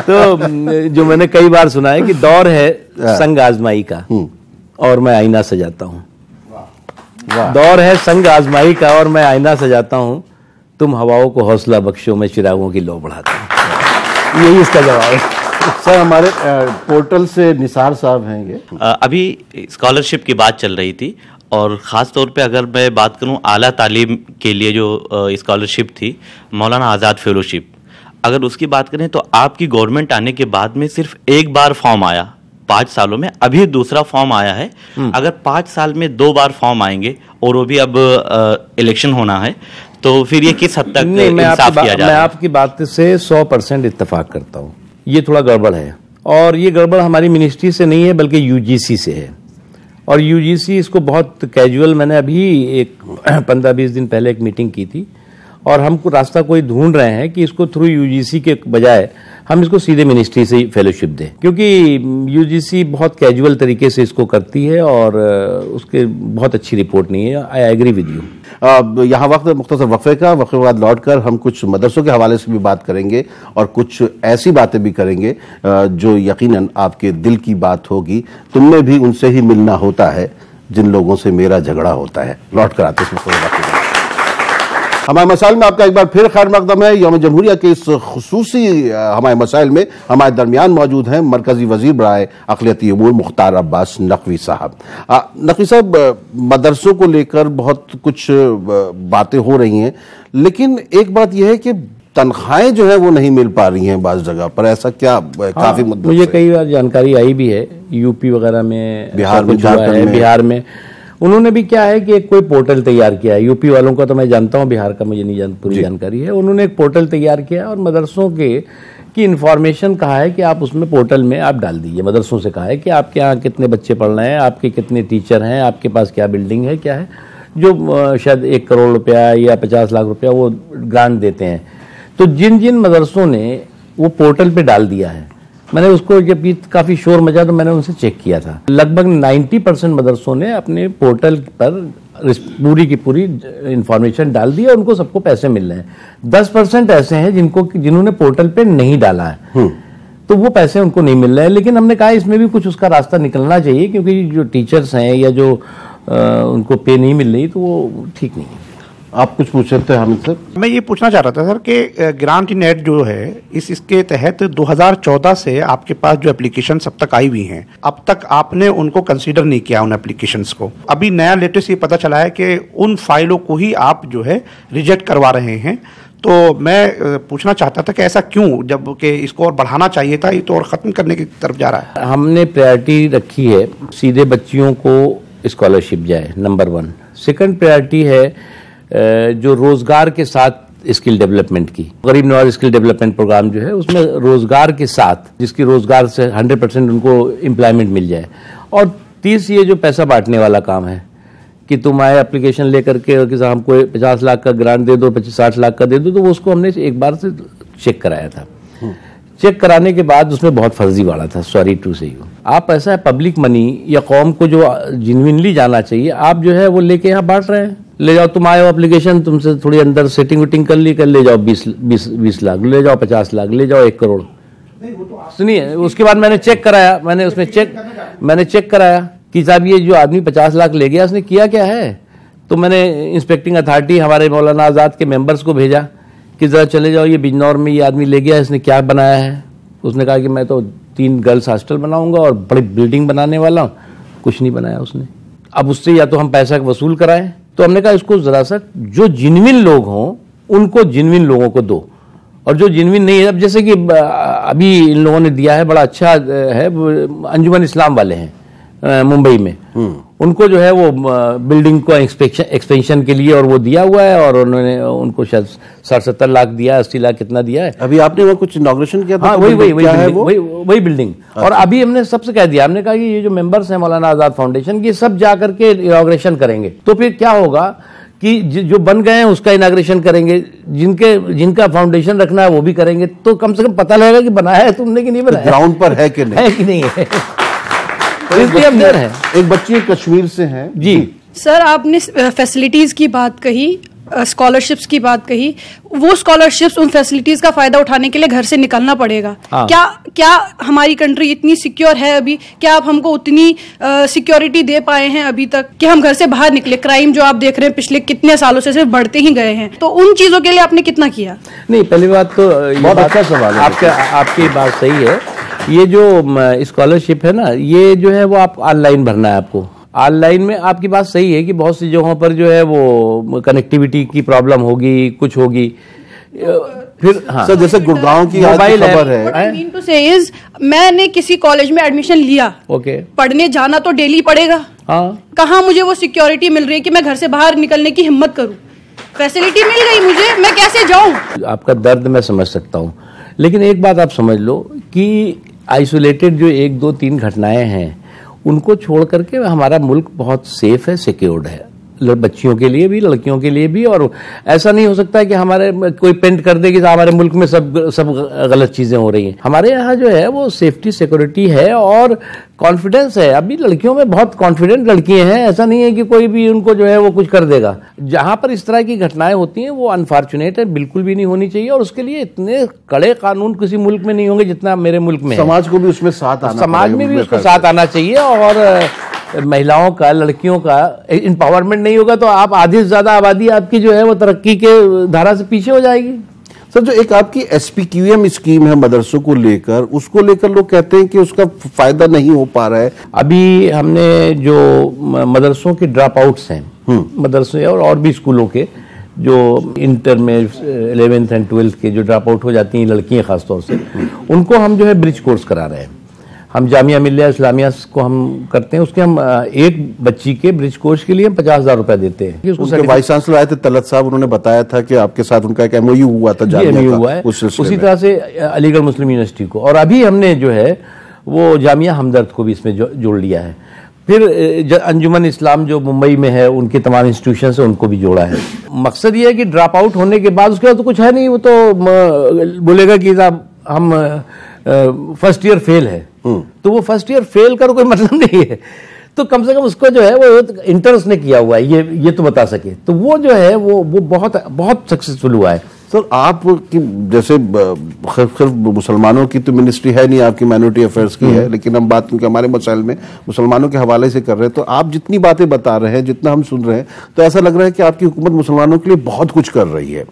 तो जो मैंने कई बार सुना है कि दौर है संग आजमाई का और मैं आईना सजाता हूँ। दौर है संग आजमाई का और मैं आईना सजाता हूँ, तुम हवाओं को हौसला बख्शो, मैं चिरागों की लौ बढ़ाता हूँ। यही इसका जवाब है। सर हमारे पोर्टल से निसार साहब हैं ये। अभी स्कॉलरशिप की बात चल रही थी और ख़ास तौर पे अगर मैं बात करूं आला तालीम के लिए जो स्कॉलरशिप थी मौलाना आज़ाद फेलोशिप, अगर उसकी बात करें तो आपकी गवर्नमेंट आने के बाद में सिर्फ एक बार फॉर्म आया 5 सालों में, अभी दूसरा फॉर्म आया है। अगर 5 साल में 2 बार फॉर्म आएंगे और वो भी अब इलेक्शन होना है तो फिर ये किस हद तक इंसाफ किया जाए? मैं आपकी बात से 100% इत्तेफाक करता हूँ। ये थोड़ा गड़बड़ है और ये गड़बड़ हमारी मिनिस्ट्री से नहीं है बल्कि यूजीसी से है। और यूजीसी इसको बहुत कैजुअल, मैंने अभी एक 15-20 दिन पहले एक मीटिंग की थी और हमको रास्ता कोई ढूंढ रहे हैं कि इसको थ्रू यूजीसी के बजाय हम इसको सीधे मिनिस्ट्री से फेलोशिप दें, क्योंकि यूजीसी बहुत कैजुअल तरीके से इसको करती है और उसके बहुत अच्छी रिपोर्ट नहीं है। I agree with you. यहाँ वक्त मुख्तसर वक्फे का, वक्फे के बाद लौट कर हम कुछ मदरसों के हवाले से भी बात करेंगे और कुछ ऐसी बातें भी करेंगे जो यकीनन आपके दिल की बात होगी। तुमने भी उनसे ही मिलना होता है जिन लोगों से मेरा झगड़ा होता है। लौट कर आते हैं हमारे मसाइल में आपका एक बार फिर खैर मकदम है। यौम जमहूरिया के इस खुसूसी हमारे मसाइल में हमारे दरमियान मौजूद हैं मरकजी वजीर बराए अक़लियती उमूर मुख्तार अब्बास नकवी साहब। नकवी साहब, मदरसों को लेकर बहुत कुछ बातें हो रही हैं, लेकिन एक बात यह है कि तनख्वाहें जो है वो नहीं मिल पा रही हैं बाज़ जगह पर। ऐसा क्या काफी मुद्दों मुझे कई बार जानकारी आई भी है, यूपी वगैरह में, बिहार में उन्होंने भी क्या है कि एक कोई पोर्टल तैयार किया है। यूपी वालों का तो मैं जानता हूं, बिहार का मुझे नहीं पूरी जानकारी है। उन्होंने एक पोर्टल तैयार किया है और मदरसों की इन्फॉर्मेशन कहा है कि आप उसमें पोर्टल में आप डाल दीजिए। मदरसों से कहा है कि आपके यहाँ कितने बच्चे पढ़ रहे हैं, आपके कितने टीचर हैं, आपके पास क्या बिल्डिंग है, क्या है, जो शायद 1 करोड़ रुपया या 50 लाख रुपया वो ग्रांट देते हैं। तो जिन जिन मदरसों ने वो पोर्टल पे डाल दिया है, मैंने उसको जब काफ़ी शोर मचा तो मैंने उनसे चेक किया था, लगभग 90% मदरसों ने अपने पोर्टल पर पूरी की पूरी इंफॉर्मेशन डाल दी और उनको सबको पैसे मिल रहे हैं। 10% ऐसे हैं जिन्होंने पोर्टल पे नहीं डाला है, तो वो पैसे उनको नहीं मिल रहे हैं। लेकिन हमने कहा इसमें भी कुछ उसका रास्ता निकलना चाहिए, क्योंकि जो टीचर्स हैं या जो उनको पे नहीं मिल रही तो वो ठीक नहीं है। आप कुछ पूछ रहे थे हामिद सर? मैं ये पूछना चाह रहा था सर कि ग्रांट इन एड जो है इसके तहत 2014 से आपके पास जो एप्लीकेशन अब तक आई हुई हैं, अब तक आपने उनको कंसीडर नहीं किया उन एप्लीकेशंस को। अभी नया लेटेस्ट ये पता चला है कि उन फाइलों को ही आप जो है रिजेक्ट करवा रहे हैं। तो मैं पूछना चाहता था कि ऐसा क्यों, जब कि इसको और बढ़ाना चाहिए था, ये तो और ख़त्म करने की तरफ जा रहा है। हमने प्रायोरिटी रखी है सीधे बच्चियों को स्कॉलरशिप जाए, नंबर 1। सेकंड प्रायोरिटी है जो रोजगार के साथ स्किल डेवलपमेंट की, गरीब नवाज स्किल डेवलपमेंट प्रोग्राम जो है उसमें रोजगार के साथ, जिसकी रोजगार से 100% उनको एम्प्लॉयमेंट मिल जाए। और 30 ये जो पैसा बांटने वाला काम है कि तुम आए एप्लीकेशन लेकर के कि हमको 50 लाख का ग्रांट दे दो, 60 लाख का दे दो, तो वो उसको हमने एक बार से चेक कराया था। चेक कराने के बाद उसमें बहुत फर्जीवाड़ा था, सॉरी टू से यू। आप ऐसा है पब्लिक मनी या कौम को जो जेन्युइनली जाना चाहिए आप जो है वो लेके यहाँ बांट रहे हैं। ले जाओ, तुम आए हो एप्लीकेशन, तुमसे थोड़ी अंदर सेटिंग वेटिंग कर ली, कर ले जाओ 20 लाख, ले जाओ 50 लाख, ले जाओ 1 करोड़। सुनिए, उसके बाद मैंने चेक कराया, मैंने चेक कराया कि साहब ये जो आदमी 50 लाख ले गया उसने किया क्या है। तो मैंने इंस्पेक्टिंग अथॉरिटी हमारे मौलाना आज़ाद के मेंबर्स को भेजा कि ज़रा चले जाओ, ये बिजनौर में ये आदमी ले गया, इसने क्या बनाया है। उसने कहा कि मैं तो 3 गर्ल्स हॉस्टल बनाऊंगा और बड़ी बिल्डिंग बनाने वाला हूँ। कुछ नहीं बनाया उसने। अब उससे या तो हम पैसा वसूल कराएं, तो हमने कहा इसको ज़रा सा जो जिन्विन लोग हों उनको जिन्विन लोगों को दो, और जो जिन्विन नहीं है, अब जैसे कि अभी इन लोगों ने दिया है, बड़ा अच्छा है, अंजुमन इस्लाम वाले हैं मुंबई में, उनको जो है वो बिल्डिंग को एक्सपेंशन के लिए और वो दिया हुआ है, और उन्होंने उनको शायद 60-70 लाख दिया, 80 लाख कितना दिया है। अभी आपने वो कुछ इनॉग्रेशन किया था? हाँ, वही बिल्डिंग। और अभी हमने सबसे कह दिया, हमने कहा कि ये जो मेंबर्स हैं मौलाना आज़ाद फाउंडेशन की, सब जा करके इनॉग्रेशन करेंगे। तो फिर क्या होगा कि जो बन गए हैं उसका इनाग्रेशन करेंगे, जिनका फाउंडेशन रखना है वो भी करेंगे, तो कम से कम पता लगेगा कि बनाया है तुमने कि नहीं बनाया, ग्राउंड पर है कि नहीं है। तो एक बच्ची कश्मीर से हैं जी। सर, आपने फैसिलिटीज की बात कही, स्कॉलरशिप्स की बात कही, वो स्कॉलरशिप्स उन फैसिलिटीज का फायदा उठाने के लिए घर से निकलना पड़ेगा। हाँ। क्या हमारी कंट्री इतनी सिक्योर है अभी? क्या आप हमको उतनी सिक्योरिटी दे पाए हैं अभी तक कि हम घर से बाहर निकले? क्राइम जो आप देख रहे हैं पिछले कितने सालों से सिर्फ बढ़ते ही गए हैं, तो उन चीजों के लिए आपने कितना किया? नहीं, पहली बात तो बहुत अच्छा सवाल है। आपकी बात सही है। ये जो स्कॉलरशिप है ना, ये जो है वो आप ऑनलाइन भरना है आपको। ऑनलाइन में आपकी बात सही है कि बहुत सी जगहों पर जो है वो कनेक्टिविटी की प्रॉब्लम होगी, कुछ होगी, फिर हाँ। सर, जैसे गुड़गांव की मोबाइल खबर है, What I mean to say is, मैंने किसी कॉलेज में एडमिशन लिया, ओके, पढ़ने जाना तो डेली पड़ेगा। हाँ, कहाँ मुझे वो सिक्योरिटी मिल रही है कि मैं घर से बाहर निकलने की हिम्मत करूं? फैसिलिटी मिल गई मुझे, मैं कैसे जाऊं? आपका दर्द मैं समझ सकता हूँ, लेकिन एक बात आप समझ लो कि आइसोलेटेड जो 1, 2, 3 घटनाएं हैं, उनको छोड़ करके हमारा मुल्क बहुत सेफ है, सिक्योर्ड है, बच्चियों के लिए भी, लड़कियों के लिए भी। और ऐसा नहीं हो सकता है कि हमारे कोई पेंट कर दे कि हमारे मुल्क में सब गलत चीजें हो रही हैं। हमारे यहाँ जो है वो सेफ्टी सिक्योरिटी है और कॉन्फिडेंस है। अभी लड़कियों में बहुत कॉन्फिडेंट लड़कियां हैं, ऐसा नहीं है कि कोई भी उनको जो है वो कुछ कर देगा। जहां पर इस तरह की घटनाएं होती हैं वो अनफॉर्चुनेट है, बिल्कुल भी नहीं होनी चाहिए, और उसके लिए इतने कड़े कानून किसी मुल्क में नहीं होंगे जितना मेरे मुल्क में। समाज को भी उसमें साथ आना, समाज में भी उसको साथ आना चाहिए, और महिलाओं का, लड़कियों का एम्पावरमेंट नहीं होगा तो आप आधी से ज्यादा आबादी आपकी जो है वो तरक्की के धारा से पीछे हो जाएगी। सर, जो एक आपकी SPQM स्कीम है मदरसों को लेकर, उसको लेकर लोग कहते हैं कि उसका फायदा नहीं हो पा रहा है। अभी हमने जो मदरसों के ड्रॉप आउट्स हैं, मदरसों और भी स्कूलों के जो इंटर में 11th एंड 12th के जो ड्रॉप आउट हो जाती हैं लड़कियां खासतौर से, उनको हम जो है ब्रिज कोर्स करा रहे हैं। हम जामिया मिल्लिया इस्लामिया को हम करते हैं, उसके हम एक बच्ची के ब्रिज कोर्स के लिए 50,000 रुपए देते हैं। उसके वाइस चांसलर आए थे तलत साहब, उन्होंने बताया था कि आपके साथ उनका एक MOU हुआ था, MOU हुआ है उसी तरह से अलीगढ़ मुस्लिम यूनिवर्सिटी को, और अभी हमने जो है वो जामिया हमदर्द को भी इसमें जोड़ लिया है। फिर अंजुमन इस्लाम जो मुंबई में है, उनके तमाम इंस्टीट्यूशन से उनको भी जोड़ा है। मकसद ये है कि ड्रॉप आउट होने के बाद उसके बाद तो कुछ है नहीं, वो तो बोलेगा कि साहब हम फर्स्ट ईयर फेल है, तो वो फर्स्ट ईयर फेल का कोई मतलब नहीं है, तो कम से कम उसको जो है वो इंटरेस्ट ने किया हुआ है, ये तो बता सके, तो वो जो है वो बहुत बहुत सक्सेसफुल हुआ है। सर, आप की जैसे सिर्फ मुसलमानों की तो मिनिस्ट्री है नहीं, आपकी माइनॉरिटी अफेयर्स की है, लेकिन हम बात क्योंकि हमारे मसाइल में मुसलमानों के हवाले से कर रहे हैं, तो आप जितनी बातें बता रहे हैं, जितना हम सुन रहे हैं, तो ऐसा लग रहा है कि आपकी हुकूमत मुसलमानों के लिए बहुत कुछ कर रही है।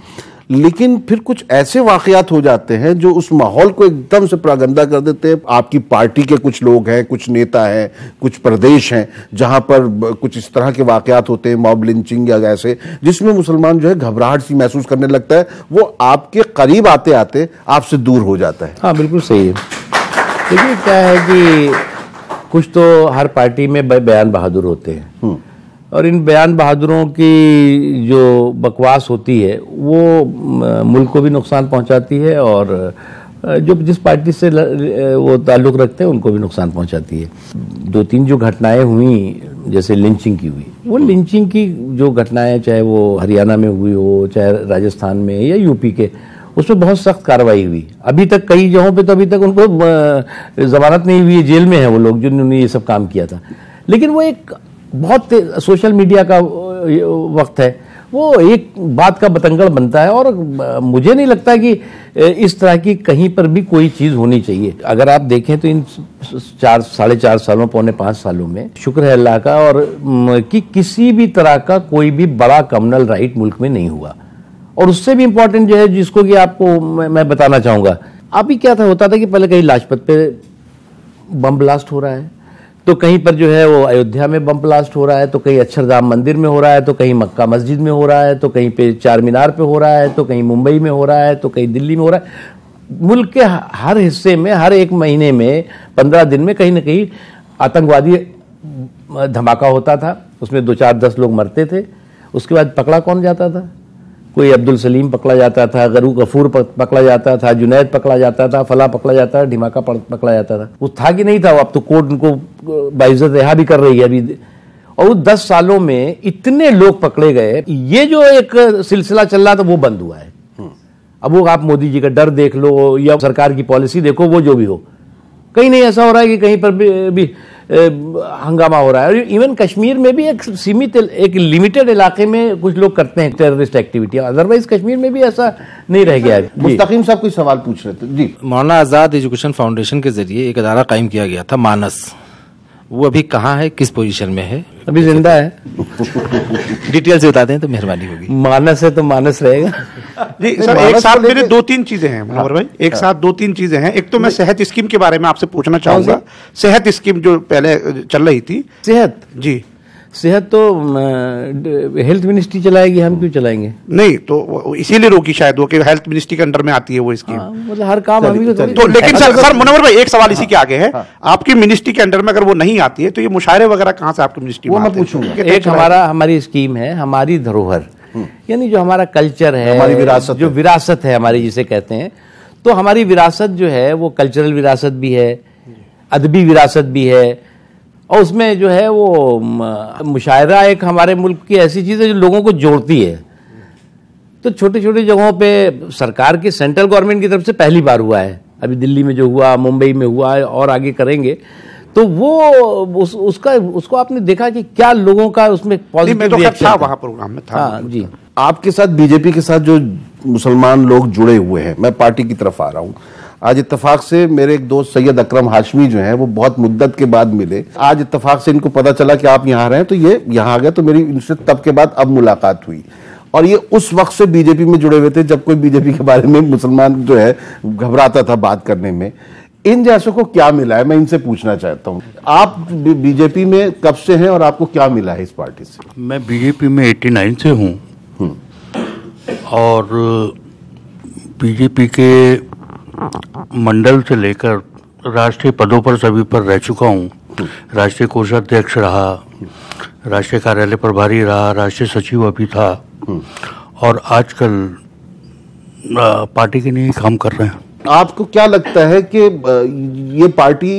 लेकिन फिर कुछ ऐसे वाकयात हो जाते हैं जो उस माहौल को एकदम से प्रागंदा कर देते हैं। आपकी पार्टी के कुछ लोग हैं, कुछ नेता हैं, कुछ प्रदेश हैं जहां पर कुछ इस तरह के वाकयात होते हैं, मॉब लिंचिंग या ऐसे, जिसमें मुसलमान जो है घबराहट सी महसूस करने लगता है, वो आपके करीब आते आते आपसे दूर हो जाता है। हाँ, बिल्कुल सही है। देखिए क्या है कि कुछ तो हर पार्टी में बयान बहादुर होते हैं, और इन बयान बहादुरों की जो बकवास होती है वो मुल्क को भी नुकसान पहुंचाती है, और जो जिस पार्टी से वो ताल्लुक रखते हैं उनको भी नुकसान पहुंचाती है। 2-3 जो घटनाएं हुई, जैसे लिंचिंग की हुई, वो लिंचिंग की जो घटनाएं, चाहे वो हरियाणा में हुई हो, चाहे राजस्थान में या यूपी के, उसमें बहुत सख्त कार्रवाई हुई। अभी तक कई जगहों पे तो अभी तक उनको जमानत नहीं हुई है, जेल में है वो लोग जिन्होंने ये सब काम किया था। लेकिन वो एक बहुत सोशल मीडिया का वक्त है, वो एक बात का बतंगड़ बनता है, और मुझे नहीं लगता कि इस तरह की कहीं पर भी कोई चीज होनी चाहिए। अगर आप देखें तो इन 4-4.5 सालों, 4.25 सालों में शुक्र है अल्लाह का, और कि किसी भी तरह का कोई भी बड़ा कम्युनल राइट मुल्क में नहीं हुआ। और उससे भी इंपॉर्टेंट जो है, जिसको कि आपको मैं बताना चाहूंगा, अभी क्या होता था कि पहले कहीं लाजपत पे बम ब्लास्ट हो रहा है, तो कहीं पर जो है वो अयोध्या में बम ब्लास्ट हो रहा है, तो कहीं अक्षरधाम मंदिर में हो रहा है, तो कहीं मक्का मस्जिद में हो रहा है, तो कहीं पे चार मीनार पे हो रहा है, तो कहीं मुंबई में हो रहा है, तो कहीं दिल्ली में हो रहा है। मुल्क के हर हिस्से में हर एक महीने में 15 दिन में कहीं ना कहीं आतंकवादी धमाका होता था, उसमें 2-4-10 लोग मरते थे। उसके बाद पकड़ा कौन जाता था? कोई अब्दुल सलीम पकड़ा जाता था, गफूर पकड़ा जाता था, जुनैद पकड़ा जाता था, फला पकड़ा जाता था, ढिमाका पकड़ा जाता था। वो था कि नहीं था? अब तो कोर्ट उनको बाइज्जत रिहा भी कर रही है अभी। और उस 10 सालों में इतने लोग पकड़े गए, ये जो एक सिलसिला चल रहा था वो बंद हुआ है। अब वो आप मोदी जी का डर देख लो या सरकार की पॉलिसी देखो, वो जो भी हो, कहीं नहीं ऐसा हो रहा है कि कहीं पर भी हंगामा हो रहा है। इवन कश्मीर में भी एक सीमित, एक लिमिटेड इलाके में कुछ लोग करते हैं टेररिस्ट एक्टिविटी, अदरवाइज कश्मीर में भी ऐसा नहीं रह गया है। मुस्तकीम साहब कोई सवाल पूछ रहे थे जी। मौलाना आज़ाद एजुकेशन फाउंडेशन के जरिए एक अदारा कायम किया गया था, मानस, वो अभी कहाँ है, किस पोजीशन में है? अभी जिंदा है। डिटेल से बता दें तो मेहरबानी होगी। मानस है तो मानस रहेगा। जी सर, एक साथ मेरे 2-3 चीजें हैं मुनव्वर भाई, एक साथ 2-3 चीजें हैं। एक तो मैं सेहत स्कीम के बारे में आपसे पूछना चाहूंगा। सेहत स्कीम जो पहले चल रही थी, सेहत जी, सेहत तो हेल्थ मिनिस्ट्री चलाएगी, हम क्यों चलाएंगे? नहीं तो इसीलिए रोकी शायद वो कि हेल्थ मिनिस्ट्री के अंडर में आती है वो स्कीम। मतलब हर काम हम ही तो लेकिन सर मुनव्वर भाई एक सवाल इसी के आगे है, आपकी मिनिस्ट्री के अंडर में अगर वो नहीं आती है तो ये मुशायरे वगैरह कहाँ से आपकी मिनिस्ट्री में? वो मैं पूछूंगा। एक हमारी स्कीम है, हमारी धरोहर, यानी जो हमारा कल्चर है, हमारी विरासत, जो विरासत है हमारी जिसे कहते हैं, तो हमारी विरासत जो है वो कल्चरल विरासत भी है, अदबी विरासत भी है, और उसमें जो है वो मुशायरा एक हमारे मुल्क की ऐसी चीज़ है जो लोगों को जोड़ती है। तो छोटी छोटी जगहों पे सरकार की, सेंट्रल गवर्नमेंट की तरफ से पहली बार हुआ है, अभी दिल्ली में जो हुआ, मुंबई में हुआ है और आगे करेंगे, तो वो उसको आपने देखा कि क्या लोगों का उसमें पॉजिटिव रिएक्शन था, वहाँ प्रोग्राम में था। हाँ जी। आपके साथ बीजेपी के साथ जो मुसलमान लोग जुड़े हुए हैं, मैं पार्टी की तरफ आ रहा हूं। आज इत्तेफाक से मेरे एक दोस्त सैयद अकरम हाशमी जो हैं वो बहुत मुद्दत के बाद मिले। आज इत्तेफाक से इनको पता चला कि आप यहाँ रहे हैं, तो ये यहाँ आ गए, तो मेरी इनसे तब के बाद अब मुलाकात हुई। और ये उस वक्त से बीजेपी में जुड़े हुए थे जब कोई बीजेपी के बारे में मुसलमान जो है घबराता था बात करने में। इन जैसों को क्या मिला है, मैं इनसे पूछना चाहता हूँ। आप बीजेपी में कब से हैं और आपको क्या मिला है इस पार्टी से? मैं बीजेपी में 89 से हूँ और बीजेपी के मंडल से लेकर राष्ट्रीय पदों पर सभी पर रह चुका हूँ। राष्ट्रीय कोषाध्यक्ष रहा, राष्ट्रीय कार्यालय प्रभारी रहा, राष्ट्रीय सचिव अभी था और आजकल पार्टी के लिए काम कर रहे हैं। आपको क्या लगता है कि ये पार्टी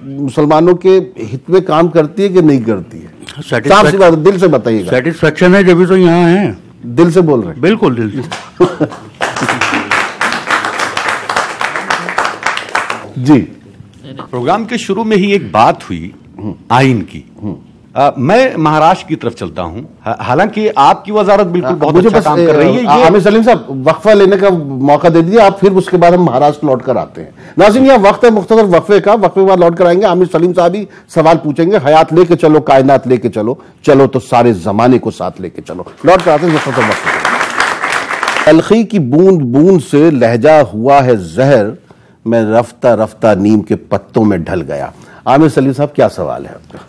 मुसलमानों के हित में काम करती है कि नहीं करती है? साफ सी बात, दिल से बताइएगा। सेटिस्फेक्शन है, जब तो यहाँ है। दिल से बोल रहे हैं? बिल्कुल दिल से। जी। प्रोग्राम के शुरू में ही एक बात हुई आइन की। मैं महाराष्ट्र की तरफ चलता हूं, हालांकि आपकी वजारत बिल्कुल बहुत अच्छा काम कर रही है। आमिर सलीम साहब, वक्फा लेने का मौका दे दीजिए आप, फिर उसके बाद हम महाराष्ट्र लौट कर आते हैं। नाज़रीन, यह वक्त है मुख्तसर वक्फे का, वक्फे के बाद लौट कर आएंगे। आमिर सलीम साहब ही सवाल पूछेंगे। हयात लेके चलो, कायनात लेके चलो, चलो तो सारे जमाने को साथ लेके चलो। लौट कर आते हैं मुख्तसर वक्फे। तलखी की बूंद बूंद से लहजा हुआ है जहर, मैं रफ्ता रफ्ता नीम के पत्तों में ढल गया। आमिर सलीम साहब, क्या सवाल है आपका?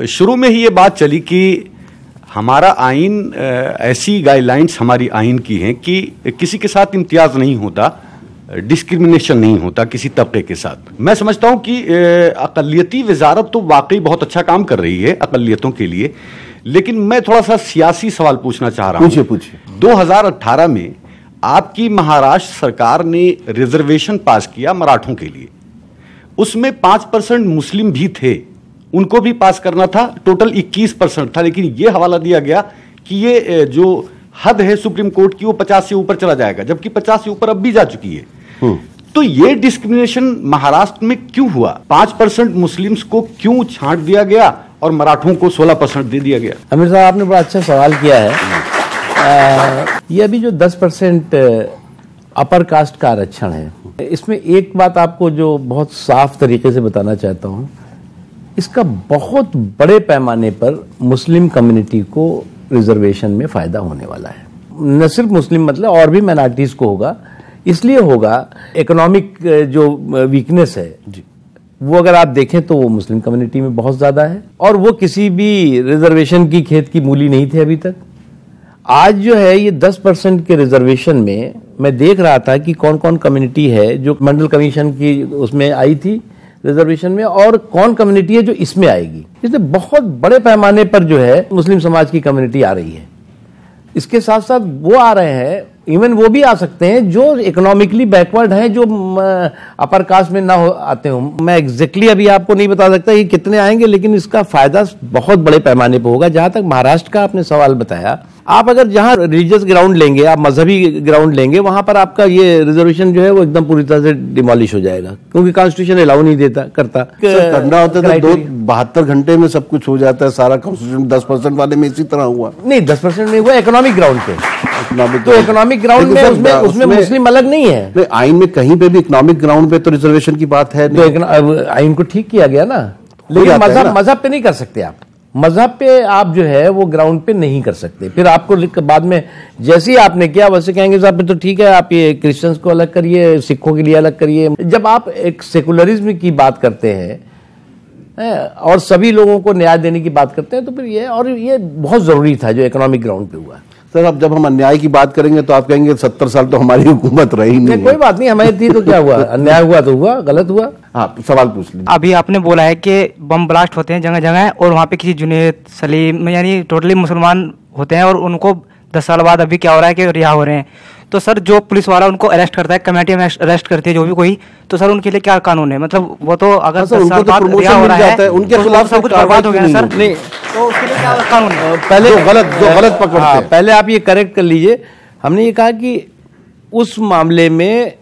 शुरू में ही ये बात चली कि हमारा आइन, ऐसी गाइडलाइंस हमारी आइन की हैं कि किसी के साथ इम्तियाज नहीं होता, डिस्क्रिमिनेशन नहीं होता किसी तबके के साथ। मैं समझता हूं कि अक़लियती वजारत तो वाकई बहुत अच्छा काम कर रही है अक़लियतों के लिए, लेकिन मैं थोड़ा सा सियासी सवाल पूछना चाह रहा हूं। पूछिए। 2018 में आपकी महाराष्ट्र सरकार ने रिजर्वेशन पास किया मराठों के लिए, उसमें 5% मुस्लिम भी थे, उनको भी पास करना था। टोटल 21% था, लेकिन यह हवाला दिया गया कि ये जो हद है सुप्रीम कोर्ट की वो 50 से ऊपर चला जाएगा, जबकि 50 से ऊपर अब भी जा चुकी है। तो ये डिस्क्रिमिनेशन महाराष्ट्र में क्यों हुआ? 5% मुस्लिम्स को क्यों छांट दिया गया और मराठों को 16% दे दिया गया? अमीर साहब, आपने बड़ा अच्छा सवाल किया है। ये अभी जो 10% अपर कास्ट का आरक्षण है, इसमें एक बात आपको जो बहुत साफ तरीके से बताना चाहता हूं, इसका बहुत बड़े पैमाने पर मुस्लिम कम्युनिटी को रिजर्वेशन में फायदा होने वाला है। न सिर्फ मुस्लिम, मतलब और भी माइनॉरिटीज को होगा। इसलिए होगा, इकोनॉमिक जो वीकनेस है वो अगर आप देखें तो वो मुस्लिम कम्युनिटी में बहुत ज्यादा है, और वो किसी भी रिजर्वेशन की खेत की मूली नहीं थे अभी तक। आज जो है ये 10% के रिजर्वेशन में मैं देख रहा था कि कौन कौन कम्युनिटी है जो मंडल कमीशन की उसमें आई थी रिजर्वेशन में, और कौन कम्युनिटी है जो इसमें आएगी। इसलिए बहुत बड़े पैमाने पर जो है मुस्लिम समाज की कम्युनिटी आ रही है। इसके साथ साथ वो आ रहे हैं इवन वो भी आ सकते हैं जो इकोनॉमिकली बैकवर्ड हैं, जो अपर कास्ट में ना हो आते हो। मैं एग्जैक्टली अभी आपको नहीं बता सकता कि कितने आएंगे, लेकिन इसका फायदा बहुत बड़े पैमाने पर होगा। जहां तक महाराष्ट्र का आपने सवाल बताया, आप अगर जहां रिलीजियस ग्राउंड लेंगे, आप मजहबी ग्राउंड लेंगे, वहां पर आपका ये रिजर्वेशन जो है वो एकदम पूरी तरह से डिमोलिश हो जाएगा, क्योंकि कॉन्स्टिट्यूशन अलाउ नहीं देता करता। करना होता है तो 72 घंटे में सब कुछ हो जाता है सारा। कॉन्स्टिट्यूशन 10% वाले में इसी तरह हुआ नहीं, 10% नहीं हुआ इकोनॉमिक ग्राउंड पे। तो इकोनॉमिक ग्राउंड में उसमें मुस्लिम अलग नहीं है। आइन में कहीं पे भी इकोनॉमिक ग्राउंड पे तो रिजर्वेशन की बात है। तो आइन को ठीक किया गया ना, लेकिन मजहब पे नहीं कर सकते आप। मजहब पे आप जो है वो ग्राउंड पे नहीं कर सकते। फिर आपको बाद में जैसे ही आपने किया वैसे कहेंगे साहब तो ठीक है, आप ये क्रिश्चियंस को अलग करिए, सिखों के लिए अलग करिए। जब आप एक सेकुलरिज्म की बात करते हैं और सभी लोगों को न्याय देने की बात करते हैं, तो फिर ये बहुत जरूरी था जो इकोनॉमिक ग्राउंड पे हुआ। सर, अब जब हम अन्याय की बात करेंगे तो आप कहेंगे 70 साल तो हमारी हुकूमत रही नहीं। कोई बात नहीं, हमारी थी तो क्या हुआ, अन्याय हुआ तो हुआ, गलत हुआ। हाँ, सवाल पूछ लीजिए। अभी आपने बोला है कि बम ब्लास्ट होते हैं जगह जगह, और वहाँ पे किसी जुनेद सलीम यानी टोटली मुसलमान होते हैं, और उनको 10 साल बाद अभी क्या हो रहा है कि रिहा हो रहे हैं। तो सर जो पुलिस वाला उनको अरेस्ट करता है, कमेटी में अरेस्ट करती है जो भी कोई, तो सर उनके लिए क्या कानून है? मतलब वो तो अगर 10 साल बाद रिहा हो रहा है उनके खिलाफ सब कुछ बर्बाद हो गया सर। नहीं, तो उसके लिए क्या कानून है? पहले जो गलत पकड़ते हैं, पहले आप ये करेक्ट कर लीजिए। हमने ये कहा कि उस मामले में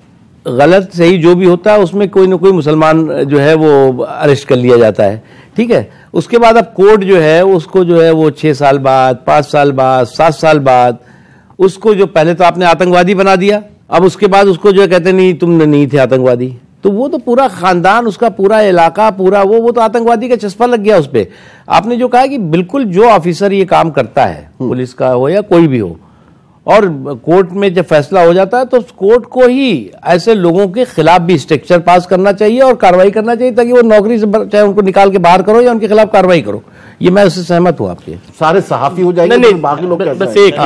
गलत सही जो भी होता है उसमें कोई ना कोई मुसलमान जो है वो अरेस्ट कर लिया जाता है, ठीक है। उसके बाद अब कोर्ट जो है उसको जो है वो 6 साल बाद, 5 साल बाद, 7 साल बाद उसको जो पहले तो आपने आतंकवादी बना दिया, अब उसके बाद उसको जो कहते नहीं तुम नहीं थे आतंकवादी, तो वो तो पूरा खानदान, उसका पूरा इलाका, पूरा वो तो आतंकवादी का चस्पा लग गया उस पर। आपने जो कहा कि बिल्कुल जो ऑफिसर ये काम करता है, पुलिस का हो या कोई भी हो, और कोर्ट में जब फैसला हो जाता है तो कोर्ट को ही ऐसे लोगों के खिलाफ भी स्ट्रक्चर पास करना चाहिए और कार्रवाई करना चाहिए, ताकि वो नौकरी से चाहे उनको निकाल के बाहर करो या उनके खिलाफ कार्रवाई करो। ये मैं उससे सहमत हूँ। आपके सारे सहाफी हो जाएंगे? नहीं, बाकी लोग बस एक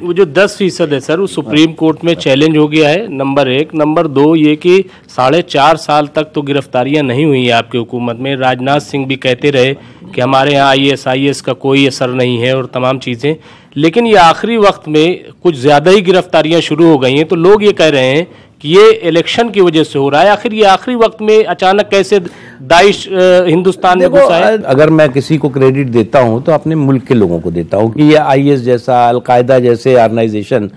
वो जो 10% है सर, वो सुप्रीम कोर्ट में चैलेंज हो गया है, नंबर 1। नंबर 2 ये कि 4.5 साल तक तो गिरफ्तारियां नहीं हुई है आपकी हुकूमत में। राजनाथ सिंह भी कहते रहे कि हमारे यहाँ IAS का कोई असर नहीं है और तमाम चीज़ें, लेकिन ये आखिरी वक्त में कुछ ज़्यादा ही गिरफ्तारियां शुरू हो गई हैं। तो लोग ये कह रहे हैं कि ये इलेक्शन की वजह से हो रहा है। आखिर ये आखिरी वक्त में अचानक कैसे दाइश हिंदुस्तान में घुसा है? अगर मैं किसी को क्रेडिट देता हूं तो अपने मुल्क के लोगों को देता हूं कि ये IS जैसा, अलकायदा जैसे ऑर्गेनाइजेशन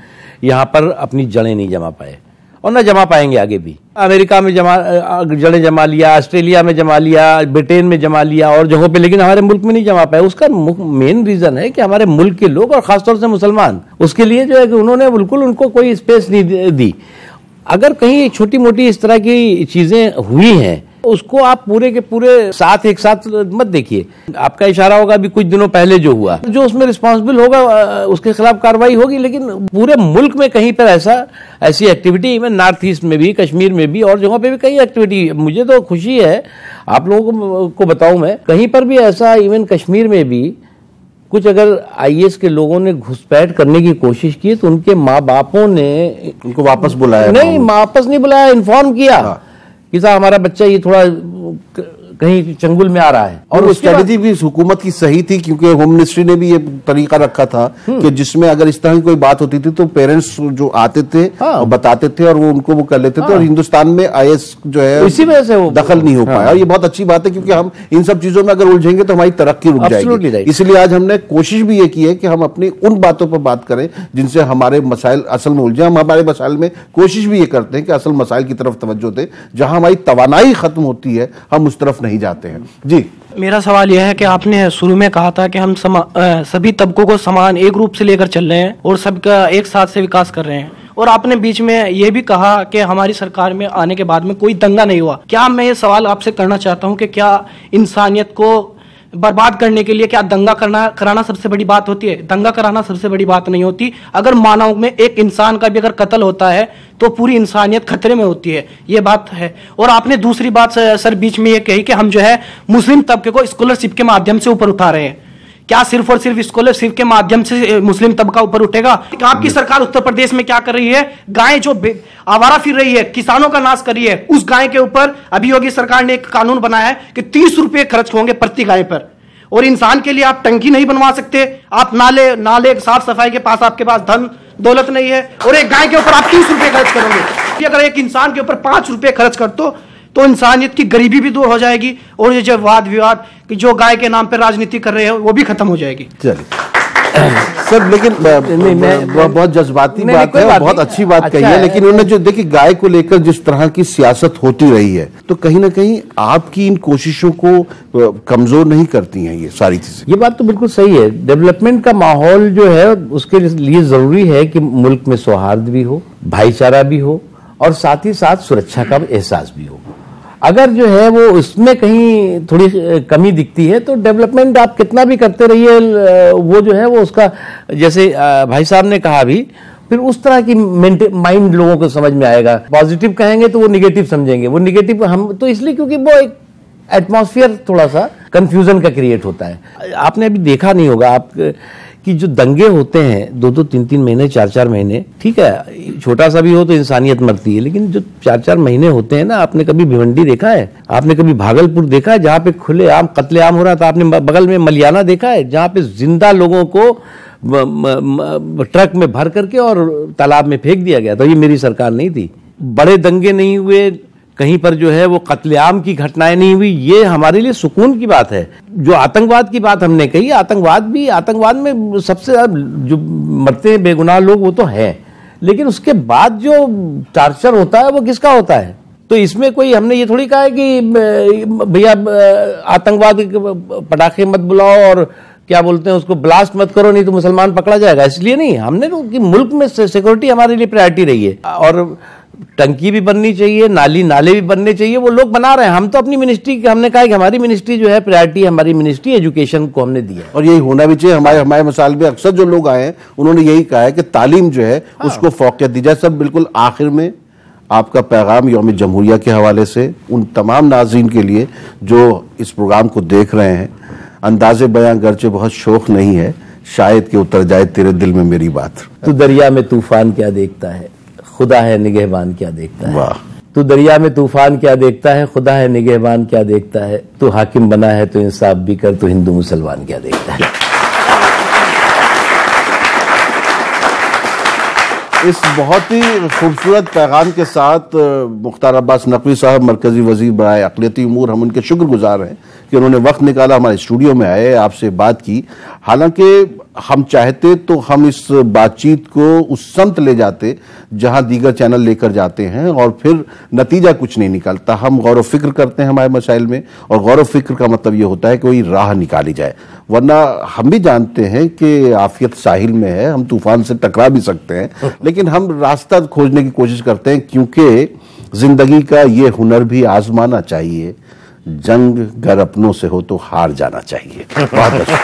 यहाँ पर अपनी जड़ें नहीं जमा पाए और ना जमा पाएंगे आगे भी। अमेरिका में जड़ें जमा लिया, ऑस्ट्रेलिया में जमा लिया, ब्रिटेन में जमा लिया और जगहों पे, लेकिन हमारे मुल्क में नहीं जमा पाए। उसका मेन रीजन है कि हमारे मुल्क के लोग और खासतौर से मुसलमान उसके लिए जो है कि उन्होंने बिल्कुल उनको कोई स्पेस नहीं दी। अगर कहीं छोटी मोटी इस तरह की चीजें हुई हैं उसको आप पूरे के पूरे साथ एक साथ मत देखिए। आपका इशारा होगा अभी कुछ दिनों पहले जो हुआ, जो उसमें रिस्पांसिबल होगा उसके खिलाफ कार्रवाई होगी, लेकिन पूरे मुल्क में कहीं पर ऐसी एक्टिविटी, इवन नॉर्थ ईस्ट में भी, कश्मीर में भी और जगहों पे भी कई एक्टिविटी। मुझे तो खुशी है, आप लोगों को बताऊं मैं, कहीं पर भी ऐसा, इवन कश्मीर में भी कुछ अगर IS के लोगों ने घुसपैठ करने की कोशिश की तो उनके माँ बापों ने उनको वापस बुलाया? नहीं, वापस नहीं बुलाया, इन्फॉर्म किया कि साहब हमारा बच्चा ये थोड़ा कहीं चंगुल में आ रहा है। और वो स्ट्रेटेजी भी इस हुकूमत की सही थी, क्योंकि होम मिनिस्ट्री ने भी ये तरीका रखा था कि जिसमें अगर इस तरह की कोई बात होती थी तो पेरेंट्स जो आते थे और बताते थे और वो उनको वो कर लेते थे, और हिंदुस्तान में IS जो है इसी वजह से वो दखल नहीं हो पाया। और ये बहुत अच्छी बात है, क्योंकि हम इन सब चीजों में अगर उलझेंगे तो हमारी तरक्की रुक जाएगी। इसलिए आज हमने कोशिश भी ये की है कि हम अपनी उन बातों पर बात करें जिनसे हमारे मसाइल असल में उलझे। हम हमारे मसाइल में कोशिश भी ये करते हैं कि असल मसाइल की तरफ तवज्जो दें, जहां हमारी तवानाई खत्म होती है हम उस तरफ नहीं जाते हैं। जी, मेरा सवाल यह है कि आपने शुरू में कहा था कि हम सभी तबकों को समान एक रूप से लेकर चल रहे हैं और सबका एक साथ से विकास कर रहे हैं, और आपने बीच में यह भी कहा कि हमारी सरकार में आने के बाद में कोई दंगा नहीं हुआ। क्या मैं ये सवाल आपसे करना चाहता हूं कि क्या इंसानियत को बर्बाद करने के लिए क्या दंगा कराना सबसे बड़ी बात होती है? दंगा कराना सबसे बड़ी बात नहीं होती। अगर मानव में एक इंसान का भी अगर कत्ल होता है तो पूरी इंसानियत खतरे में होती है, ये बात है। और आपने दूसरी बात सर बीच में ये कही कि हम जो है मुस्लिम तबके को स्कॉलरशिप के माध्यम से ऊपर उठा रहे हैं। क्या सिर्फ और सिर्फ स्कॉलरशिप के माध्यम से मुस्लिम तबका ऊपर उठेगा? आपकी सरकार उत्तर प्रदेश में क्या कर रही है? गाय जो आवारा फिर रही है, किसानों का नाश कर रही है, उस गाय के ऊपर अभी योगी सरकार ने एक कानून बनाया है कि 30 रुपए खर्च होंगे प्रति गाय पर। और इंसान के लिए आप टंकी नहीं बनवा सकते, आप नाले साफ सफाई के पास आपके पास धन दौलत नहीं है। और एक गाय के ऊपर आप 30 रुपए खर्च करोगे, कि अगर एक इंसान के ऊपर 5 रुपए खर्च कर दो तो इंसानियत की गरीबी भी दूर हो जाएगी, और ये जो वाद विवाद कि जो गाय के नाम पर राजनीति कर रहे हैं वो भी खत्म हो जाएगी। चलिए सर, लेकिन बहुत जज्बाती बात है और बहुत अच्छी बात कही है, लेकिन उन्होंने जो देखिए गाय को लेकर जिस तरह की सियासत होती रही है, तो कहीं ना कहीं आपकी इन कोशिशों को कमजोर नहीं करती हैं ये सारी चीजें? ये बात तो बिल्कुल सही है। डेवलपमेंट का माहौल जो है उसके लिए जरूरी है कि मुल्क में सौहार्द भी हो, भाईचारा भी हो, और साथ ही साथ सुरक्षा का एहसास भी हो। अगर जो है वो उसमें कहीं थोड़ी कमी दिखती है तो डेवलपमेंट आप कितना भी करते रहिए, वो जो है वो उसका, जैसे भाई साहब ने कहा भी, फिर उस तरह की माइंड लोगों को समझ में आएगा। पॉजिटिव कहेंगे तो वो निगेटिव समझेंगे, वो निगेटिव हम तो इसलिए क्योंकि वो एक एटमॉस्फेयर थोड़ा सा कंफ्यूजन का क्रिएट होता है। आपने अभी देखा नहीं होगा आप कि जो दंगे होते हैं 2-2, 3-3 महीने, 4-4 महीने, ठीक है छोटा सा भी हो तो इंसानियत मरती है, लेकिन जो 4-4 महीने होते हैं ना, आपने कभी भिवंडी देखा है? आपने कभी भागलपुर देखा है जहां पे खुलेआम कत्लेआम हो रहा था? आपने बगल में मलियाना देखा है जहां पे जिंदा लोगों को ट्रक में भर करके और तालाब में फेंक दिया गया था? ये मेरी सरकार नहीं थी। बड़े दंगे नहीं हुए, कहीं पर जो है वो कत्लेआम की घटनाएं नहीं हुई, ये हमारे लिए सुकून की बात है। जो आतंकवाद की बात हमने कही, आतंकवाद में सबसे जो मरते हैं बेगुनाह लोग वो तो है, लेकिन उसके बाद जो टार्चर होता है वो किसका होता है? तो इसमें कोई हमने ये थोड़ी कहा है कि भैया आतंकवाद पटाखे मत बुलाओ और क्या बोलते हैं उसको ब्लास्ट मत करो, नहीं तो मुसलमान पकड़ा जाएगा, इसलिए नहीं। हमने तो कि मुल्क में सिक्योरिटी हमारे लिए प्रायोरिटी रही है, और टंकी भी बननी चाहिए, नाले भी बनने चाहिए, वो लोग बना रहे हैं। हम तो अपनी मिनिस्ट्री, हमने कहा कि हमारी मिनिस्ट्री जो है प्रायोरिटी, हमारी मिनिस्ट्री एजुकेशन को हमने दिया, और यही होना भी चाहिए। हमारे मसाल में अक्सर जो लोग आए हैं उन्होंने यही कहा है कि तालीम जो है उसको फौकियत दी जाए। सब बिल्कुल आखिर में आपका पैगाम यौम जमहूरिया के हवाले से उन तमाम नाज़रीन के लिए जो इस प्रोग्राम को देख रहे हैं, अंदाज़े बयां गर्चे बहुत शौक नहीं है, शायद कि उतर जाए तेरे दिल में मेरी बात। तू दरिया में तूफान क्या देखता है, खुदा है निगहबान क्या देखता है। वाह। तू दरिया में तूफान क्या देखता है, खुदा है निगहबान क्या देखता है। तू हाकिम बना है तो इंसाफ भी कर, तू हिंदू मुसलमान क्या देखता है। इस बहुत ही खूबसूरत पैगाम के साथ मुख्तार अब्बास नकवी साहब, मरकजी वजीर बराए अक़लियती उमूर, हम उनके शुक्रगुजार हैं कि उन्होंने वक्त निकाला, हमारे स्टूडियो में आए, आपसे बात की। हालांकि हम चाहते तो हम इस बातचीत को उस समत ले जाते जहां दीगर चैनल लेकर जाते हैं और फिर नतीजा कुछ नहीं निकलता। हम गौर व फिक्र करते हैं हमारे मसाइल में, और गौर व फिक्र का मतलब ये होता है कि कोई राह निकाली जाए, वरना हम भी जानते हैं कि आफियत साहिल में है, हम तूफान से टकरा भी सकते हैं, लेकिन हम रास्ता खोजने की कोशिश करते हैं, क्योंकि जिंदगी का ये हुनर भी आजमाना चाहिए, जंग गर अपनों से हो तो हार जाना चाहिए। बहुत अच्छा।